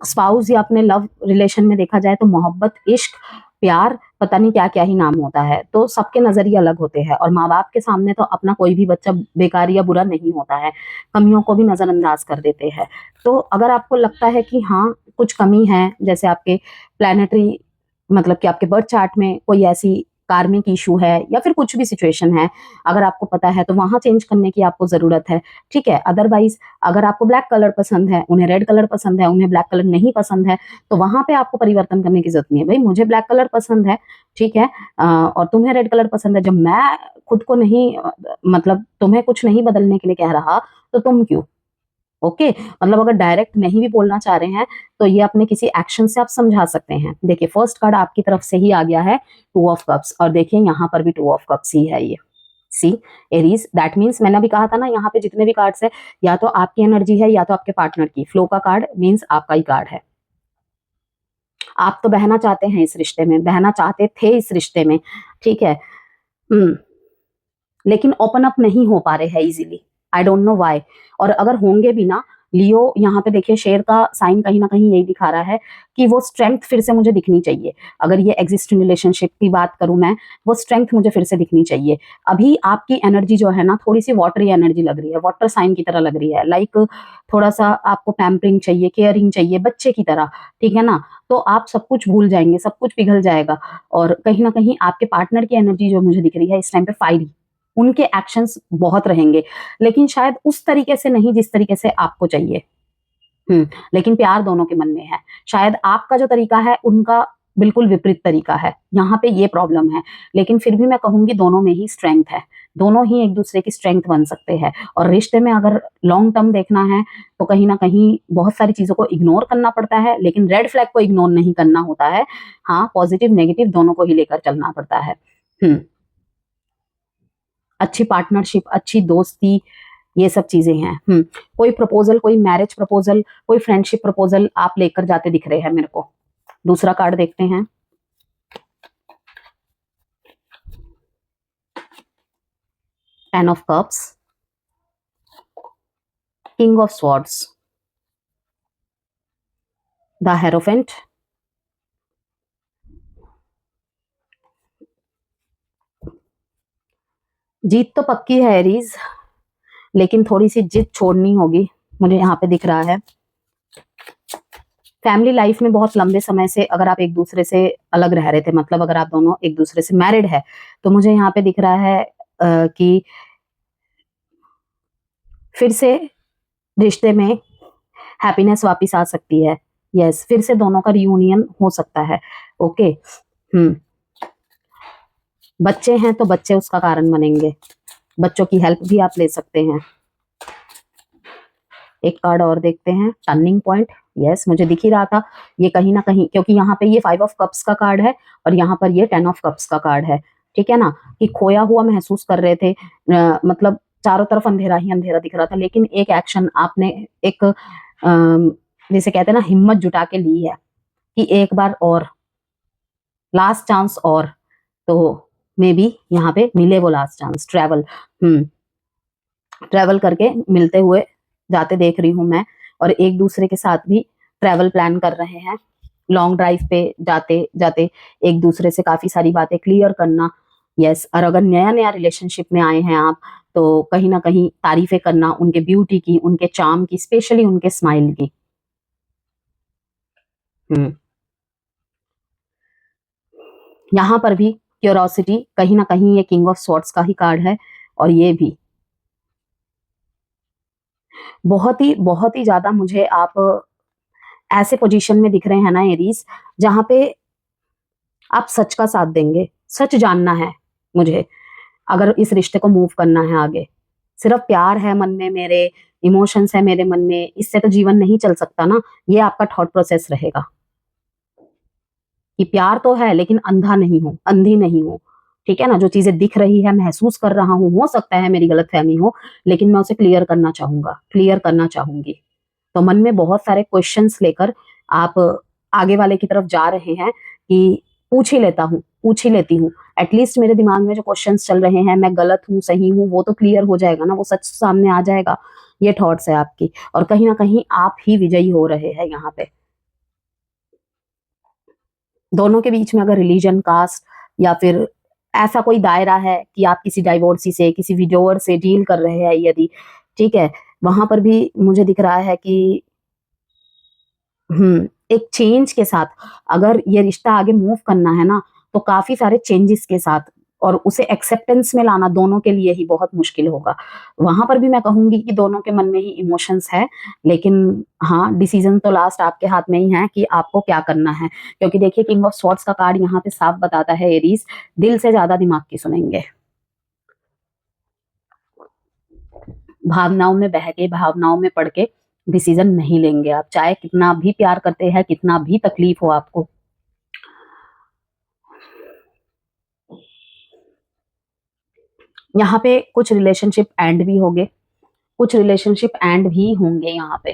[SPEAKER 1] स्पाउस या अपने लव रिलेशन में देखा जाए तो मोहब्बत, इश्क, प्यार, पता नहीं क्या क्या ही नाम होता है। तो सबके नजरिए अलग होते हैं, और माँ बाप के सामने तो अपना कोई भी बच्चा बेकार या बुरा नहीं होता है, कमियों को भी नजरअंदाज कर देते हैं। तो अगर आपको लगता है कि हाँ कुछ कमी है, जैसे आपके प्लैनेटरी, मतलब कि आपके बर्थ चार्ट में कोई ऐसी कार्मिक इशू है, या फिर कुछ भी सिचुएशन है, अगर आपको पता है तो वहां चेंज करने की आपको जरूरत है, ठीक है। अदरवाइज अगर आपको ब्लैक कलर पसंद है, उन्हें रेड कलर पसंद है, उन्हें ब्लैक कलर नहीं पसंद है, तो वहां पे आपको परिवर्तन करने की जरूरत नहीं है। भाई मुझे ब्लैक कलर पसंद है, ठीक है, और तुम्हें रेड कलर पसंद है, जब मैं खुद को नहीं, मतलब तुम्हें कुछ नहीं बदलने के लिए कह रहा, तो तुम क्यों? ओके, मतलब अगर डायरेक्ट नहीं भी बोलना चाह रहे हैं तो ये अपने किसी एक्शन से आप समझा सकते हैं। देखिए, फर्स्ट कार्ड आपकी तरफ से ही आ गया है, 2 ऑफ कप्स, और देखिए यहाँ पर भी 2 ऑफ कप्स ही है। ये सी एरीज, दैट मीन्स मैंने अभी कहा था ना, यहाँ पे जितने भी कार्ड्स है, या तो आपकी एनर्जी है या तो आपके पार्टनर की। फ्लो का कार्ड मीन्स आपका ही कार्ड है। आप तो बहना चाहते हैं इस रिश्ते में, बहना चाहते थे इस रिश्ते में, ठीक है, लेकिन ओपन अप नहीं हो पा रहे हैं easily, I don't know why. और अगर होंगे भी ना, लियो यहाँ पे देखिए शेर का साइन कहीं ना कहीं यही दिखा रहा है कि वो स्ट्रेंथ फिर से मुझे दिखनी चाहिए। अगर ये एग्जिस्टिंग रिलेशनशिप की बात करूं मैं, वो स्ट्रेंथ मुझे फिर से दिखनी चाहिए। अभी आपकी एनर्जी जो है ना, थोड़ी सी वाटरी एनर्जी लग रही है, वाटर साइन की तरह लग रही है, लाइक थोड़ा सा आपको पैम्परिंग चाहिए, केयरिंग चाहिए, बच्चे की तरह, ठीक है ना। तो आप सब कुछ भूल जाएंगे, सब कुछ पिघल जाएगा। और कहीं ना कहीं आपके पार्टनर की एनर्जी जो मुझे दिख रही है इस टाइम पे फायरी, उनके एक्शंस बहुत रहेंगे, लेकिन शायद उस तरीके से नहीं जिस तरीके से आपको चाहिए। लेकिन प्यार दोनों के मन में है। शायद आपका जो तरीका है उनका बिल्कुल विपरीत तरीका है, यहाँ पे ये प्रॉब्लम है। लेकिन फिर भी मैं कहूँगी दोनों में ही स्ट्रेंथ है, दोनों ही एक दूसरे की स्ट्रेंथ बन सकते हैं। और रिश्ते में अगर लॉन्ग टर्म देखना है तो कहीं ना कहीं बहुत सारी चीज़ों को इग्नोर करना पड़ता है, लेकिन रेड फ्लैग को इग्नोर नहीं करना होता है। हाँ, पॉजिटिव नेगेटिव दोनों को ही लेकर चलना पड़ता है। अच्छी पार्टनरशिप, अच्छी दोस्ती, ये सब चीजें हैं। कोई प्रपोजल, कोई मैरिज प्रपोजल, कोई फ्रेंडशिप प्रपोजल आप लेकर जाते दिख रहे हैं मेरे को। दूसरा कार्ड देखते हैं। Ten of cups, king of swords, the hierophant, जीत तो पक्की है एरीज, लेकिन थोड़ी सी जिद छोड़नी होगी, मुझे यहाँ पे दिख रहा है। फैमिली लाइफ में बहुत लंबे समय से अगर आप एक दूसरे से अलग रह रहे थे, मतलब अगर आप दोनों एक दूसरे से मैरिड है, तो मुझे यहाँ पे दिख रहा है कि फिर से रिश्ते में हैप्पीनेस वापस आ सकती है। यस, फिर से दोनों का रियूनियन हो सकता है। ओके। बच्चे हैं तो बच्चे उसका कारण बनेंगे, बच्चों की हेल्प भी आप ले सकते हैं। एक कार्ड और देखते हैं, टर्निंग पॉइंट। यस, मुझे दिख ही रहा था ये कहीं ना कहीं, क्योंकि यहाँ पे ये 5 ऑफ कप्स का कार्ड है और यहाँ पर ये 10 ऑफ कप्स का कार्ड है। ठीक है ना, कि खोया हुआ महसूस कर रहे थे, मतलब चारों तरफ अंधेरा ही अंधेरा दिख रहा था, लेकिन एक एक्शन आपने एक जैसे कहते हैं ना हिम्मत जुटा के ली है कि एक बार और, लास्ट चांस और, तो मे बी यहाँ पे मिले वो लास्ट चांस। ट्रैवल करके मिलते हुए जाते देख रही हूँ मैं, और एक दूसरे के साथ भी ट्रैवल प्लान कर रहे हैं। लॉन्ग ड्राइव पे जाते जाते एक दूसरे से काफी सारी बातें क्लियर करना। यस, और अगर नया नया रिलेशनशिप में आए हैं आप, तो कहीं ना कहीं तारीफें करना उनके ब्यूटी की, उनके चार्म की, स्पेशली उनके स्माइल की। यहाँ पर भी क्यूरोसिटी, कहीं ना कहीं ये किंग ऑफ स्वॉर्ड्स का ही कार्ड है, और ये भी बहुत ही ज्यादा मुझे आप ऐसे पोजीशन में दिख रहे हैं ना एरीज, जहां पे आप सच का साथ देंगे। सच जानना है मुझे, अगर इस रिश्ते को मूव करना है आगे। सिर्फ प्यार है मन में मेरे, इमोशंस है मेरे मन में, इससे तो जीवन नहीं चल सकता ना। ये आपका थॉट प्रोसेस रहेगा कि प्यार तो है लेकिन अंधा नहीं हूं, अंधी नहीं हूं। ठीक है ना, जो चीजें दिख रही है, महसूस कर रहा हूं, हो सकता है मेरी गलतफहमी हो, लेकिन मैं उसे क्लियर करना चाहूंगा, क्लियर करना चाहूंगी। तो मन में बहुत सारे क्वेश्चंस लेकर आप आगे वाले की तरफ जा रहे हैं कि पूछ ही लेता हूँ, पूछ ही लेती हूँ। एटलीस्ट मेरे दिमाग में जो क्वेश्चंस चल रहे हैं, मैं गलत हूँ सही हूँ, वो तो क्लियर हो जाएगा ना, वो सच सामने आ जाएगा। ये थॉट्स है आपकी, और कहीं ना कहीं आप ही विजयी हो रहे हैं यहाँ पे। दोनों के बीच में अगर रिलीजन, कास्ट या फिर ऐसा कोई दायरा है कि आप किसी डाइवोर्सी से, किसी विडोवर से डील कर रहे हैं यदि, ठीक है, वहां पर भी मुझे दिख रहा है कि एक चेंज के साथ अगर ये रिश्ता आगे मूव करना है ना, तो काफी सारे चेंजेस के साथ, और उसे एक्सेप्टेंस में लाना दोनों के लिए ही बहुत मुश्किल होगा। वहां पर भी मैं कहूंगी कि दोनों के मन में ही इमोशंस है, लेकिन हाँ, डिसीजन तो लास्ट आपके हाथ में ही है कि आपको क्या करना है। क्योंकि देखिए, किंग ऑफ स्वॉर्ड्स का कार्ड यहाँ पे साफ बताता है एरीज, दिल से ज्यादा दिमाग की सुनेंगे। भावनाओं में बह के, भावनाओं में पड़ के डिसीजन नहीं लेंगे आप, चाहे कितना भी प्यार करते हैं, कितना भी तकलीफ हो आपको। यहाँ पे कुछ रिलेशनशिप एंड भी होंगे, कुछ रिलेशनशिप एंड भी होंगे यहाँ पे।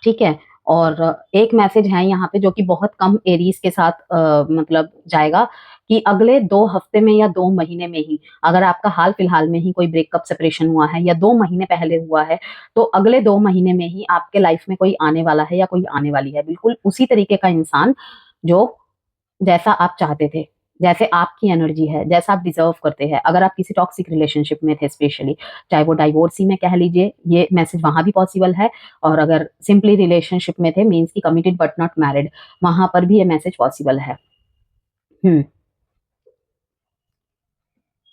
[SPEAKER 1] ठीक है, और एक मैसेज है यहाँ पे जो कि बहुत कम एरीज के साथ मतलब जाएगा, कि अगले 2 हफ्ते में या 2 महीने में ही, अगर आपका हाल फिलहाल में ही कोई ब्रेकअप सेपरेशन हुआ है या 2 महीने पहले हुआ है, तो अगले 2 महीने में ही आपके लाइफ में कोई आने वाला है या कोई आने वाली है, बिल्कुल उसी तरीके का इंसान जो जैसा आप चाहते थे, जैसे आपकी एनर्जी है, जैसा आप डिजर्व करते हैं। अगर आप किसी टॉक्सिक रिलेशनशिप में थे स्पेशली, चाहे वो डाइवोर्सी में कह लीजिए, ये मैसेज वहां भी पॉसिबल है, और अगर सिंपली रिलेशनशिप में थे, मीन्स की कमिटेड बट नॉट मैरिड, वहां पर भी ये मैसेज पॉसिबल है।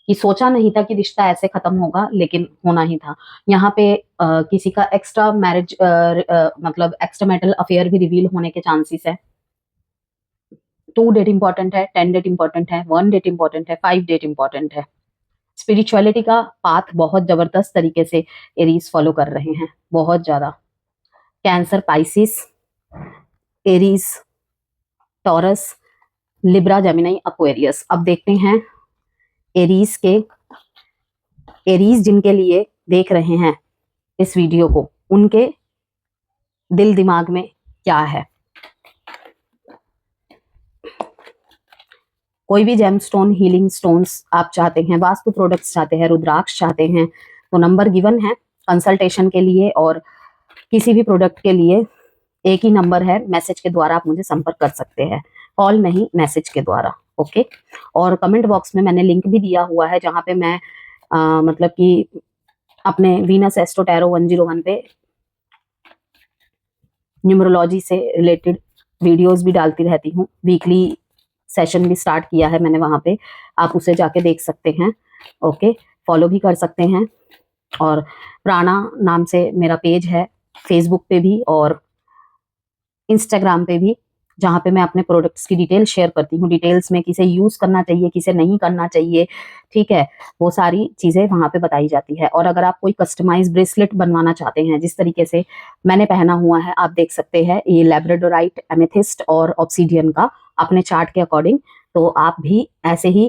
[SPEAKER 1] कि सोचा नहीं था कि रिश्ता ऐसे खत्म होगा, लेकिन होना ही था। यहाँ पे किसी का एक्स्ट्रा मैरिज मतलब एक्स्ट्रा मैरिटल अफेयर भी रिवील होने के चांसेस है। 2 डेट इंपॉर्टेंट है, 10 डेट इंपॉर्टेंट है, 1 डेट इंपॉर्टेंट है, 5 डेट इंपॉर्टेंट है। स्पिरिचुअलिटी का पाथ बहुत जबरदस्त तरीके से एरीज फॉलो कर रहे हैं, बहुत ज्यादा। Cancer, Pisces, Aries, taurus, Libra, Gemini, Aquarius. अब देखते हैं एरीज जिनके लिए देख रहे हैं इस वीडियो को, उनके दिल दिमाग में क्या है। कोई भी जेमस्टोन, हीलिंग स्टोन्स आप चाहते हैं, वास्तु प्रोडक्ट्स चाहते हैं, रुद्राक्ष चाहते हैं, तो नंबर गिवन है कंसल्टेशन के लिए। और किसी भी प्रोडक्ट के लिए एक ही नंबर है, मैसेज के द्वारा आप मुझे संपर्क कर सकते हैं, कॉल नहीं, मैसेज के द्वारा। ओके। और कमेंट बॉक्स में मैंने लिंक भी दिया हुआ है, जहां पे मैं मतलब कि अपने वीनस एस्ट्रो टैरो 101 पे न्यूमरोलॉजी से रिलेटेड वीडियोस भी डालती रहती हूँ। वीकली सेशन भी स्टार्ट किया है मैंने वहां पे, आप उसे जाके देख सकते हैं। ओके, फॉलो भी कर सकते हैं। और प्राणा नाम से मेरा पेज है फेसबुक पे भी और इंस्टाग्राम पे भी, जहाँ पे मैं अपने प्रोडक्ट्स की डिटेल शेयर करती हूँ। डिटेल्स में किसे यूज करना चाहिए, किसे नहीं करना चाहिए, ठीक है, वो सारी चीजें वहां पे बताई जाती है। और अगर आप कोई कस्टमाइज ब्रेसलेट बनवाना चाहते हैं, जिस तरीके से मैंने पहना हुआ है, आप देख सकते हैं, ये लैब्राडोराइट, एमेथिस्ट और ऑब्सीडियन का, अपने चार्ट के अकॉर्डिंग, तो आप भी ऐसे ही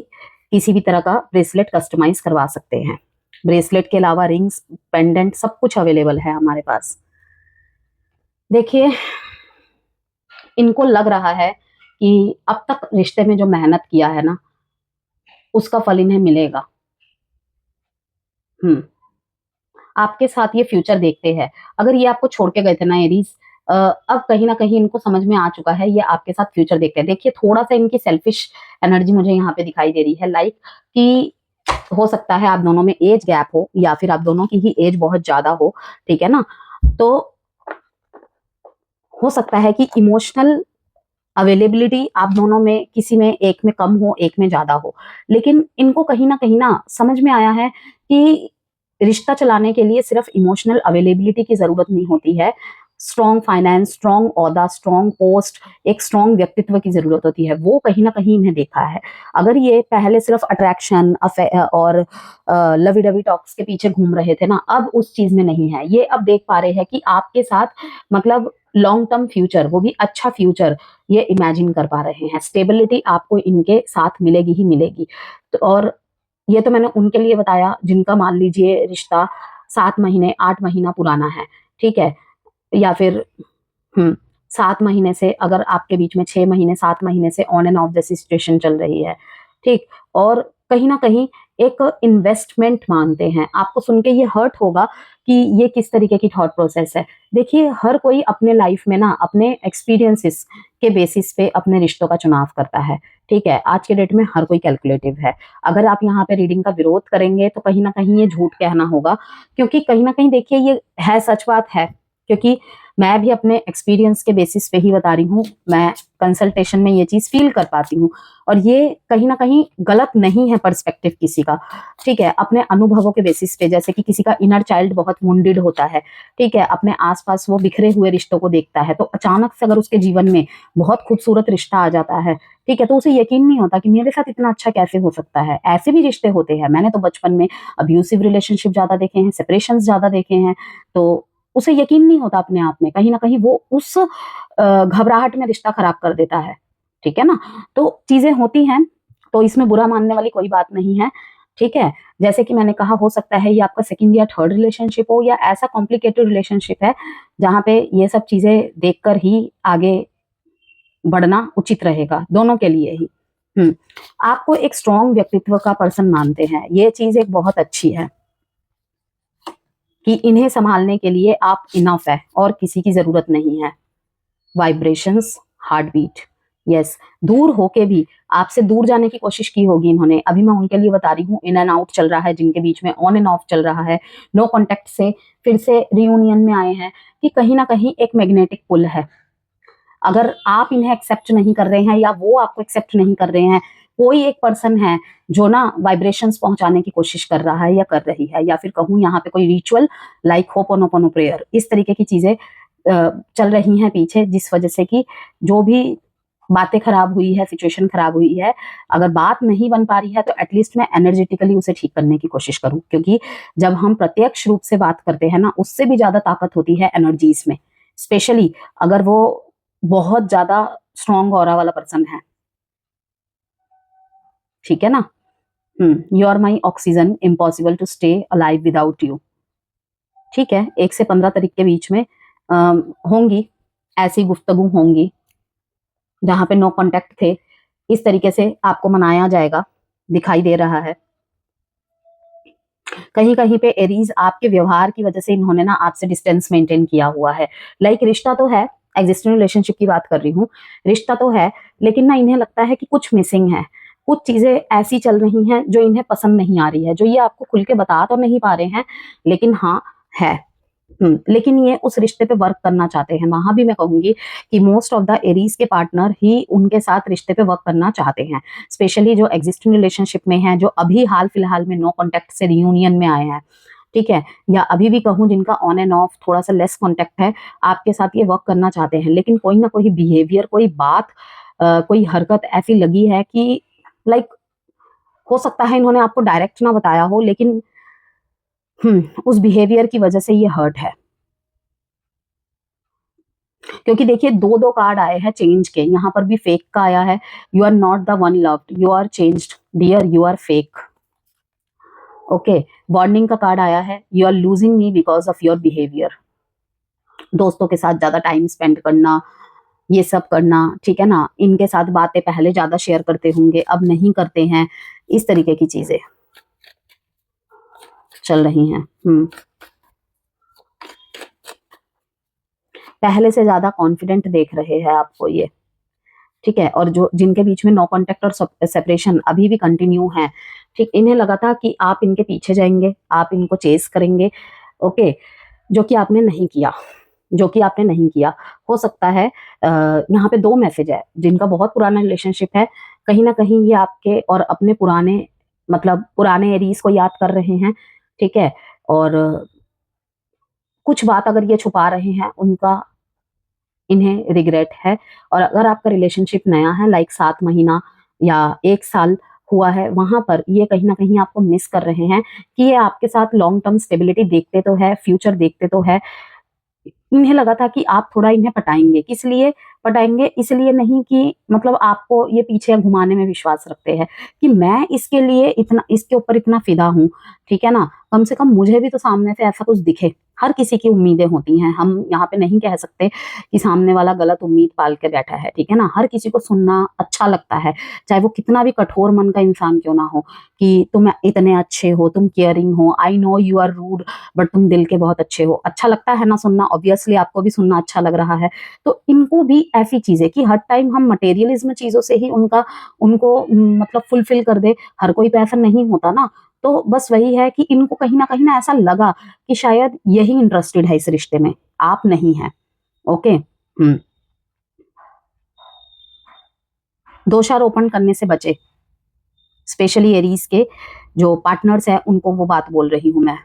[SPEAKER 1] किसी भी तरह का ब्रेसलेट कस्टमाइज करवा सकते हैं। ब्रेसलेट के अलावा रिंग्स, पेंडेंट, सब कुछ अवेलेबल है हमारे पास। देखिए, इनको लग रहा है कि अब तक रिश्ते में जो मेहनत किया है ना, उसका फल इन्हें मिलेगा। आपके साथ ये फ्यूचर देखते हैं। अगर ये आपको छोड़ के गए थे ना एरीज, अब कहीं ना कहीं इनको समझ में आ चुका है, ये आपके साथ फ्यूचर देखते हैं। देखिए, थोड़ा सा इनकी सेल्फिश एनर्जी मुझे यहाँ पे दिखाई दे रही है, लाइक कि हो सकता है आप दोनों में एज गैप हो, या फिर आप दोनों की ही एज बहुत ज्यादा हो, ठीक है ना। तो हो सकता है कि इमोशनल अवेलेबिलिटी आप दोनों में किसी में एक में कम हो, एक में ज्यादा हो, लेकिन इनको कहीं ना समझ में आया है कि रिश्ता चलाने के लिए सिर्फ इमोशनल अवेलेबिलिटी की जरूरत नहीं होती है। स्ट्रॉन्ग फाइनेंस, स्ट्रॉन्ग ओहदा, स्ट्रॉन्ग पोस्ट, एक स्ट्रॉन्ग व्यक्तित्व की जरूरत होती है। वो कहीं ना कहीं इन्हें देखा है। अगर ये पहले सिर्फ अट्रैक्शन और लवी डवी टॉक्स के पीछे घूम रहे थे ना, अब उस चीज में नहीं है। ये अब देख पा रहे हैं कि आपके साथ मतलब लॉन्ग टर्म फ्यूचर, वो भी अच्छा फ्यूचर, ये इमेजिन कर पा रहे हैं। स्टेबिलिटी आपको इनके साथ मिलेगी ही मिलेगी। तो और ये तो मैंने उनके लिए बताया जिनका मान लीजिए रिश्ता 7 महीने 8 महीना पुराना है, ठीक है, या फिर 7 महीने से, अगर आपके बीच में 6 महीने 7 महीने से ऑन एंड ऑफ जैसी सिचुएशन चल रही है, ठीक, और कहीं ना कहीं एक इन्वेस्टमेंट मानते हैं। आपको सुन के ये हर्ट होगा कि ये किस तरीके की थॉट प्रोसेस है। देखिए, हर कोई अपने लाइफ में ना अपने एक्सपीरियंसेस के बेसिस पे अपने रिश्तों का चुनाव करता है, ठीक है। आज के डेट में हर कोई कैलकुलेटिव है। अगर आप यहाँ पे रीडिंग का विरोध करेंगे तो कहीं ना कहीं ये झूठ कहना होगा, क्योंकि कहीं ना कहीं देखिए ये है, सच बात है, क्योंकि मैं भी अपने एक्सपीरियंस के बेसिस पे ही बता रही हूँ। मैं कंसल्टेशन में ये चीज फील कर पाती हूँ, और ये कहीं ना कहीं गलत नहीं है पर्सपेक्टिव किसी का, ठीक है। अपने अनुभवों के बेसिस पे, जैसे कि किसी का इनर चाइल्ड बहुत वुंडेड होता है, ठीक है, अपने आसपास वो बिखरे हुए रिश्तों को देखता है, तो अचानक से अगर उसके जीवन में बहुत खूबसूरत रिश्ता आ जाता है, ठीक है, तो उसे यकीन नहीं होता कि मेरे साथ इतना अच्छा कैसे हो सकता है। ऐसे भी रिश्ते होते हैं। मैंने तो बचपन में अब्यूसिव रिलेशनशिप ज्यादा देखे हैं, सेपरेशन ज्यादा देखे हैं, तो उसे यकीन नहीं होता अपने आप में, कहीं ना कहीं वो उस घबराहट में रिश्ता खराब कर देता है, ठीक है ना। तो चीजें होती हैं, तो इसमें बुरा मानने वाली कोई बात नहीं है, ठीक है। जैसे कि मैंने कहा, हो सकता है ये आपका सेकंड या थर्ड रिलेशनशिप हो, या ऐसा कॉम्प्लिकेटेड रिलेशनशिप है जहां पे ये सब चीजें देखकर ही आगे बढ़ना उचित रहेगा, दोनों के लिए ही। आपको एक स्ट्रॉन्ग व्यक्तित्व का पर्सन मानते हैं, ये चीज एक बहुत अच्छी है कि इन्हें संभालने के लिए आप इनफ है और किसी की जरूरत नहीं है। वाइब्रेशंस, हार्ट बीट, यस, दूर होके भी आपसे दूर जाने की कोशिश की होगी इन्होंने। अभी मैं उनके लिए बता रही हूँ, इन एंड आउट चल रहा है जिनके बीच में, ऑन एंड ऑफ चल रहा है, नो कॉन्टेक्ट से फिर से रियूनियन में आए हैं, कि कहीं ना कहीं एक मैग्नेटिक पुल है। अगर आप इन्हें एक्सेप्ट नहीं कर रहे हैं, या वो आपको एक्सेप्ट नहीं कर रहे हैं, कोई एक पर्सन है जो ना वाइब्रेशंस पहुंचाने की कोशिश कर रहा है या कर रही है, या फिर कहूँ यहाँ पे कोई रिचुअल लाइक होपोनोपोनो प्रेयर, इस तरीके की चीजें चल रही हैं पीछे, जिस वजह से कि जो भी बातें खराब हुई है, सिचुएशन खराब हुई है, अगर बात नहीं बन पा रही है तो एटलीस्ट मैं एनर्जेटिकली उसे ठीक करने की कोशिश करूं, क्योंकि जब हम प्रत्यक्ष रूप से बात करते हैं ना, उससे भी ज्यादा ताकत होती है एनर्जीज में, स्पेशली अगर वो बहुत ज्यादा स्ट्रॉन्ग ऑरा वाला पर्सन है, ठीक है ना। You are my oxygen, impossible to stay alive without you. ठीक है, 1 से 15 तारीख के बीच में होंगी ऐसी गुफ्तगू होंगी जहां पे नो कांटेक्ट थे, इस तरीके से आपको मनाया जाएगा, दिखाई दे रहा है। कहीं कहीं पे एरीज आपके व्यवहार की वजह से इन्होंने ना आपसे डिस्टेंस मेंटेन किया हुआ है। लाइक रिश्ता तो है, एग्जिस्टिंग रिलेशनशिप की बात कर रही हूँ, रिश्ता तो है, लेकिन ना इन्हें लगता है कि कुछ मिसिंग है, कुछ चीजें ऐसी चल रही हैं जो इन्हें पसंद नहीं आ रही है, जो ये आपको खुल के बता तो नहीं पा रहे हैं, लेकिन हाँ है। लेकिन ये उस रिश्ते पे वर्क करना चाहते हैं। वहां भी मैं कहूंगी कि मोस्ट ऑफ द एरीज के पार्टनर ही उनके साथ रिश्ते पे वर्क करना चाहते हैं, स्पेशली जो एग्जिस्टिंग रिलेशनशिप में हैं, जो अभी हाल फिलहाल में नो कांटेक्ट से रियूनियन में आए हैं, ठीक है, या अभी भी कहूँ जिनका ऑन एंड ऑफ थोड़ा सा लेस कांटेक्ट है, आपके साथ ये वर्क करना चाहते हैं, लेकिन कोई ना कोई बिहेवियर, कोई बात, कोई हरकत ऐसी लगी है कि लाइक हो सकता है इन्होंने आपको डायरेक्ट ना बताया हो, लेकिन उस बिहेवियर की वजह से ये हर्ट है। क्योंकि देखिए 2 कार्ड आए हैं चेंज के, यहाँ पर भी फेक का आया है, you are not the one loved, you are changed dear, you are fake. Okay, warning का कार्ड आया है, you are losing me because of your behaviour. दोस्तों के साथ ज्यादा टाइम स्पेंड करना, ये सब करना, ठीक है ना, इनके साथ बातें पहले ज्यादा शेयर करते होंगे, अब नहीं करते हैं, इस तरीके की चीजें चल रही हैं। पहले से ज्यादा कॉन्फिडेंट देख रहे हैं आपको ये, ठीक है, और जो जिनके बीच में नो कांटेक्ट और सेपरेशन अभी भी कंटिन्यू है, ठीक, इन्हें लगा था कि आप इनके पीछे जाएंगे, आप इनको चेस करेंगे, ओके, जो कि आपने नहीं किया, जो कि आपने नहीं किया। हो सकता है यहाँ पे 2 मैसेज है, जिनका बहुत पुराना रिलेशनशिप है, कहीं ना कहीं ये आपके और अपने पुराने, मतलब पुराने एरीज को याद कर रहे हैं, ठीक है, और कुछ बात अगर ये छुपा रहे हैं, उनका इन्हें रिग्रेट है। और अगर आपका रिलेशनशिप नया है, लाइक 7 महीना या 1 साल हुआ है, वहां पर ये कहीं ना कहीं आपको मिस कर रहे हैं कि ये आपके साथ लॉन्ग टर्म स्टेबिलिटी देखते तो है, फ्यूचर देखते तो है। इन्हें लगा था कि आप थोड़ा इन्हें पटाएंगे, किस लिए पटाएंगे, इसलिए नहीं कि मतलब आपको ये पीछे घुमाने में विश्वास रखते हैं कि मैं इसके लिए इतना, इसके ऊपर इतना फिदा हूं, ठीक है ना, कम से कम मुझे भी तो सामने से ऐसा कुछ दिखे। हर किसी की उम्मीदें होती हैं, हम यहाँ पे नहीं कह सकते कि सामने वाला गलत उम्मीद पाल के बैठा है, ठीक है ना, हर किसी को सुनना अच्छा लगता है, चाहे वो कितना भी कठोर मन का इंसान क्यों ना हो, कि तुम इतने अच्छे हो, तुम केयरिंग हो, I know you are rude but तुम दिल के बहुत अच्छे हो, अच्छा लगता है ना सुनना, ऑब्वियसली आपको भी सुनना अच्छा लग रहा है। तो इनको भी ऐसी चीजें कि हर टाइम हम मटेरियलिज्म चीजों से ही उनको मतलब फुलफिल कर दे, हर कोई तो ऐसा नहीं होता ना। तो बस वही है कि इनको कहीं ना ऐसा लगा कि शायद यही इंटरेस्टेड है इस रिश्ते में, आप नहीं है। ओके, दोषारोपण करने से बचे, स्पेशली एरीज के जो पार्टनर्स हैं, उनको वो बात बोल रही हूं मैं।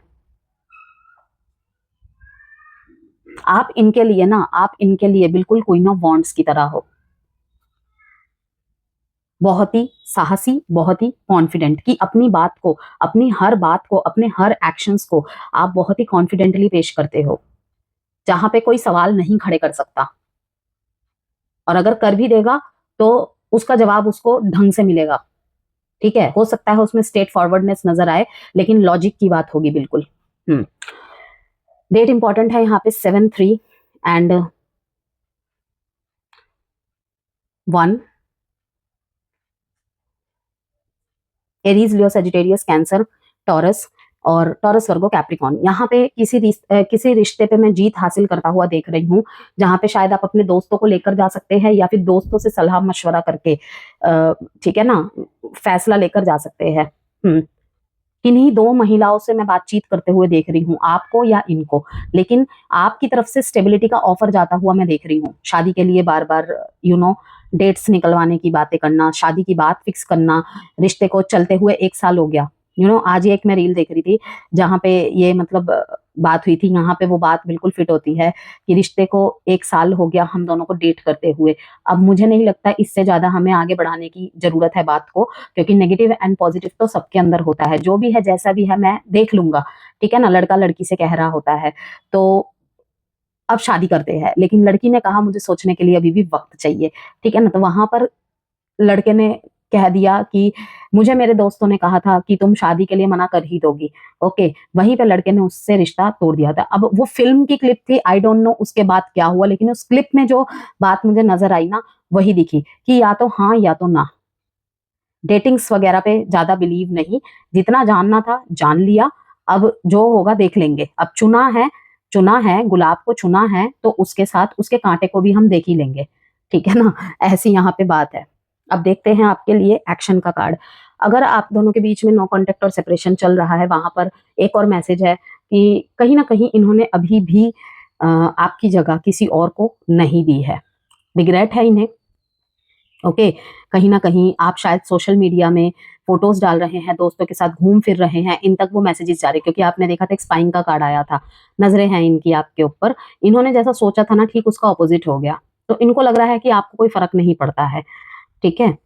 [SPEAKER 1] आप इनके लिए ना, आप इनके लिए बिल्कुल क्वीन ऑफ वॉन्ड्स की तरह हो, बहुत ही साहसी, बहुत ही कॉन्फिडेंट, कि अपनी बात को, अपनी हर बात को, अपने हर एक्शंस को आप बहुत ही कॉन्फिडेंटली पेश करते हो, जहां पे कोई सवाल नहीं खड़े कर सकता, और अगर कर भी देगा तो उसका जवाब उसको ढंग से मिलेगा, ठीक है, हो सकता है उसमें स्ट्रेट फॉरवर्डनेस नजर आए, लेकिन लॉजिक की बात होगी बिल्कुल। डेट इंपॉर्टेंट है यहाँ पे 7-3 and 1। Aries, Leo, Sagittarius, cancer, taurus और टॉरस, वर्गो, कैप्रिकॉन। यहाँ पे किसी रिश्ते पे मैं जीत हासिल करता हुआ देख रही हूँ, जहाँ पे शायद आप अपने दोस्तों को लेकर जा सकते हैं, या फिर दोस्तों से सलाह मशवरा करके, ठीक है ना, फैसला लेकर जा सकते हैं। इन्हीं 2 महिलाओं से मैं बातचीत करते हुए देख रही हूँ, आपको या इनको, लेकिन आपकी तरफ से स्टेबिलिटी का ऑफर जाता हुआ मैं देख रही हूँ, शादी के लिए बार बार डेट्स निकलवाने की बातें करना, शादी की बात फिक्स करना, रिश्ते को चलते हुए 1 साल हो गया। आज ही एक मैं रील देख रही थी जहाँ पे ये मतलब बात हुई थी, यहाँ पे वो बात बिल्कुल फिट होती है कि रिश्ते को 1 साल हो गया हम दोनों को डेट करते हुए। अब मुझे नहीं लगता इससे ज्यादा हमें आगे बढ़ाने की जरूरत है बात को, क्योंकि नेगेटिव एंड पॉजिटिव तो सबके अंदर होता है, जो भी है जैसा भी है मैं देख लूंगा, ठीक है ना। लड़का लड़की से कह रहा होता है तो अब शादी करते हैं, लेकिन लड़की ने कहा मुझे सोचने के लिए अभी भी वक्त चाहिए, ठीक है ना। तो वहां पर लड़के ने कह दिया कि मुझे मेरे दोस्तों ने कहा था कि तुम शादी के लिए मना कर ही दोगी, ओके। वहीं पे लड़के ने उससे रिश्ता तोड़ दिया था। अब वो फिल्म की क्लिप थी, आई डोंट नो उसके बाद क्या हुआ, लेकिन उस क्लिप में जो बात मुझे नजर आई ना वही दिखी कि या तो हाँ या तो ना। डेटिंग्स वगैरह पे ज्यादा बिलीव नहीं, जितना जानना था जान लिया, अब जो होगा देख लेंगे। अब चुना है गुलाब को, चुना है तो उसके साथ उसके कांटे को भी हम देख ही लेंगे, ठीक है ना। ऐसी यहाँ पे बात है। अब देखते हैं आपके लिए एक्शन का कार्ड। अगर आप दोनों के बीच में नो कॉन्टेक्ट और सेपरेशन चल रहा है, वहां पर एक और मैसेज है कि कहीं ना कहीं इन्होंने अभी भी आपकी जगह किसी और को नहीं दी है, रिग्रेट है इन्हें, ओके। कहीं ना कहीं आप शायद सोशल मीडिया में फोटोज डाल रहे हैं, दोस्तों के साथ घूम फिर रहे हैं, इन तक वो मैसेजेस जा रहे हैं, क्योंकि आपने देखा था एक स्पाइंग का कार्ड आया था, नजरें हैं इनकी आपके ऊपर। इन्होंने जैसा सोचा था ना ठीक उसका ऑपोजिट हो गया, तो इनको लग रहा है कि आपको कोई फर्क नहीं पड़ता है, ठीक है।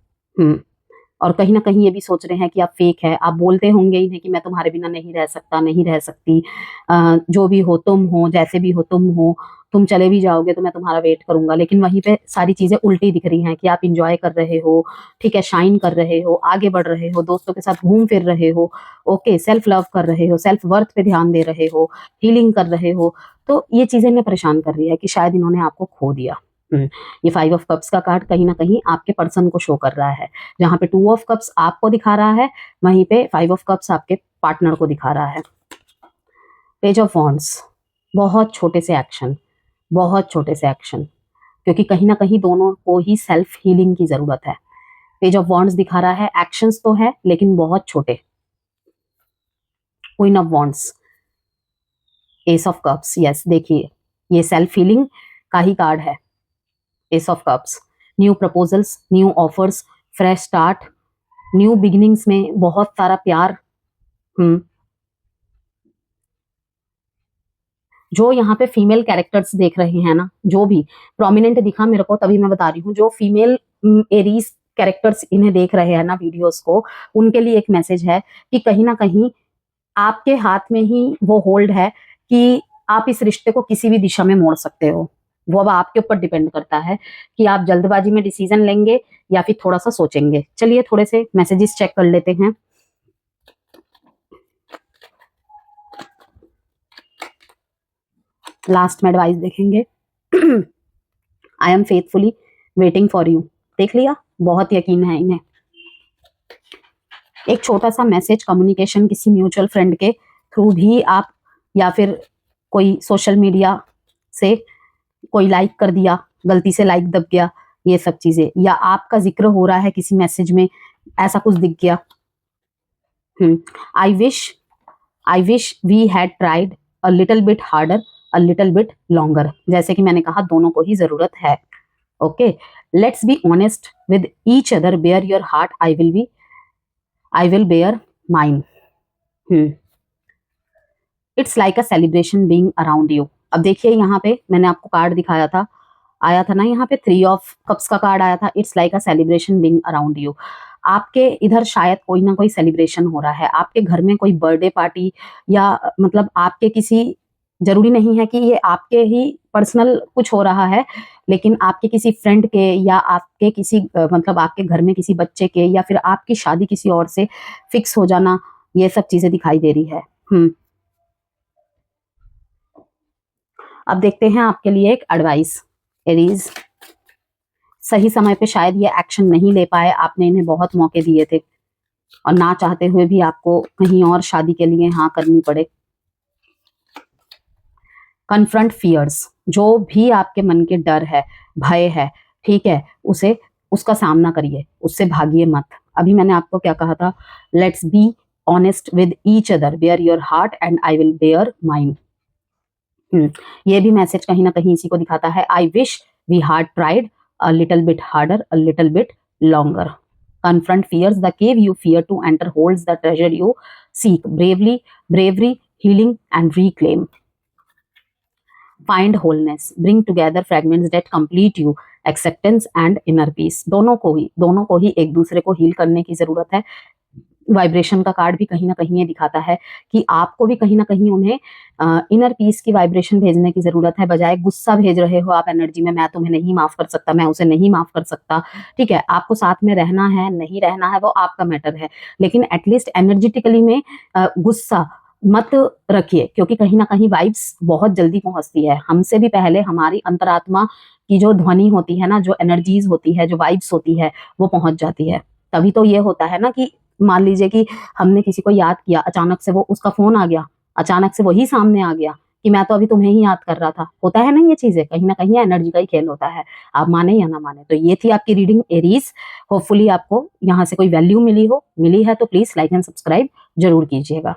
[SPEAKER 1] और कहीं ना कहीं ये भी सोच रहे हैं कि आप फेक है। आप बोलते होंगे इन्हें कि मैं तुम्हारे बिना नहीं रह सकता, नहीं रह सकती, जो भी हो तुम हो, जैसे भी हो तुम हो, तुम चले भी जाओगे तो मैं तुम्हारा वेट करूंगा। लेकिन वहीं पे सारी चीजें उल्टी दिख रही हैं कि आप इंजॉय कर रहे हो, ठीक है, शाइन कर रहे हो, आगे बढ़ रहे हो, दोस्तों के साथ घूम फिर रहे हो, ओके, सेल्फ लव कर रहे हो, सेल्फ वर्थ पे ध्यान दे रहे हो, हीलिंग कर रहे हो। तो ये चीजें इन्हें परेशान कर रही है कि शायद इन्होंने आपको खो दिया। ये 5 ऑफ कप्स का कार्ड कहीं ना कहीं आपके पर्सन को शो कर रहा है। जहां पे 2 ऑफ कप्स आपको दिखा रहा है, वहीं पे 5 ऑफ कप्स आपके पार्टनर को दिखा रहा है। पेज ऑफ वॉन्ड्स, बहुत छोटे से एक्शन, बहुत छोटे से एक्शन, क्योंकि कहीं ना कहीं दोनों को ही सेल्फ हीलिंग की जरूरत है। पेज ऑफ वॉन्ड्स दिखा रहा है, एक्शंस तो है लेकिन बहुत छोटे। Queen of wands, S of cups, yes देखिए ये सेल्फ हीलिंग का ही कार्ड है। S of cups, new proposals, new offers, fresh start, new beginnings में बहुत सारा प्यार। जो यहाँ पे फीमेल कैरेक्टर्स देख रहे हैं ना, जो भी प्रोमिनेंट दिखा मेरे को तभी मैं बता रही हूँ, जो फीमेल एरीज कैरेक्टर्स इन्हें देख रहे हैं ना वीडियोस को, उनके लिए एक मैसेज है कि कहीं ना कहीं आपके हाथ में ही वो होल्ड है कि आप इस रिश्ते को किसी भी दिशा में मोड़ सकते हो। वो अब आपके ऊपर डिपेंड करता है कि आप जल्दबाजी में डिसीजन लेंगे या फिर थोड़ा सा सोचेंगे। चलिए थोड़े से मैसेजेस चेक कर लेते हैं। लास्ट में एडवाइस देखेंगे। I am faithfully waiting for you, देख लिया, बहुत यकीन है इन्हें। एक छोटा सा मैसेज कम्युनिकेशन किसी म्यूचुअल फ्रेंड के थ्रू भी आप, या फिर कोई सोशल मीडिया से कोई लाइक कर दिया, गलती से लाइक दब गया, ये सब चीजें, या आपका जिक्र हो रहा है किसी मैसेज में, ऐसा कुछ दिख गया। I wish we had tried a little bit harder, a little bit longer. जैसे कि मैंने कहा दोनों को ही जरूरत है, okay. Let's be honest with each other, bear your heart, I will bear mine. It's like a celebration being around you. अब देखिए यहाँ पे मैंने आपको कार्ड दिखाया था, आया था ना यहाँ पे 3 ऑफ कप्स का कार्ड आया था, it's like a celebration being around you. आपके इधर शायद कोई ना कोई सेलिब्रेशन हो रहा है, आपके घर में कोई बर्थडे पार्टी, या मतलब आपके किसी, जरूरी नहीं है कि ये आपके ही पर्सनल कुछ हो रहा है, लेकिन आपके किसी फ्रेंड के, या आपके किसी मतलब आपके घर में किसी बच्चे के, या फिर आपकी शादी किसी और से फिक्स हो जाना, ये सब चीजें दिखाई दे रही है। अब देखते हैं आपके लिए एक एडवाइस। एरीज, सही समय पे शायद ये एक्शन नहीं ले पाए, आपने इन्हें बहुत मौके दिए थे, और ना चाहते हुए भी आपको कहीं और शादी के लिए हाँ करनी पड़े। कन्फ्रंट फियर्स, जो भी आपके मन के डर है, भय है, ठीक है, उसका सामना करिए, उससे भागिए मत। अभी मैंने आपको क्या कहा था, let's be honest with each other, bear your heart and I will bear mine. ये भी मैसेज कहीं ना कहीं इसी को दिखाता है। I wish we had tried a little bit harder, a little bit longer. Confront fears. The cave you fear to enter holds the treasure you seek. Bravery, healing, and reclaim. Find wholeness. Bring together fragments that complete you. Acceptance and inner peace. दोनों को ही एक दूसरे को heal करने की जरूरत है. Vibration का कार्ड भी कहीं ना कहीं ये दिखाता है कि आपको भी कहीं ना कहीं उन्हें इनर पीस की वाइब्रेशन भेजने की जरूरत है. बजाय गुस्सा भेज रहे हो आप एनर्जी में, मैं तुम्हें नहीं माफ कर सकता, मैं उसे नहीं माफ कर सकता. ठीक है, आपको साथ में रहना है, नहीं रहना है, वो आपका मैटर है, लेकिन एटलीस्ट एनर्जेटिकली में गुस्सा मत रखिए, क्योंकि कहीं ना कहीं वाइब्स बहुत जल्दी पहुंचती है. हमसे भी पहले हमारी अंतरात्मा की जो ध्वनि होती है ना, जो एनर्जीज होती है, जो वाइब्स होती है, वो पहुंच जाती है. तभी तो ये होता है ना कि मान लीजिए कि हमने किसी को याद किया, अचानक से वो उसका फोन आ गया, अचानक से वही सामने आ गया कि मैं तो अभी तुम्हें ही याद कर रहा था. होता है ना ये चीजें, कहीं ना कहीं एनर्जी का ही खेल होता है, आप माने या ना माने. तो ये थी आपकी रीडिंग एरीज. होपफुली आपको यहाँ से कोई वैल्यू मिली है तो प्लीज लाइक एंड सब्सक्राइब जरूर कीजिएगा.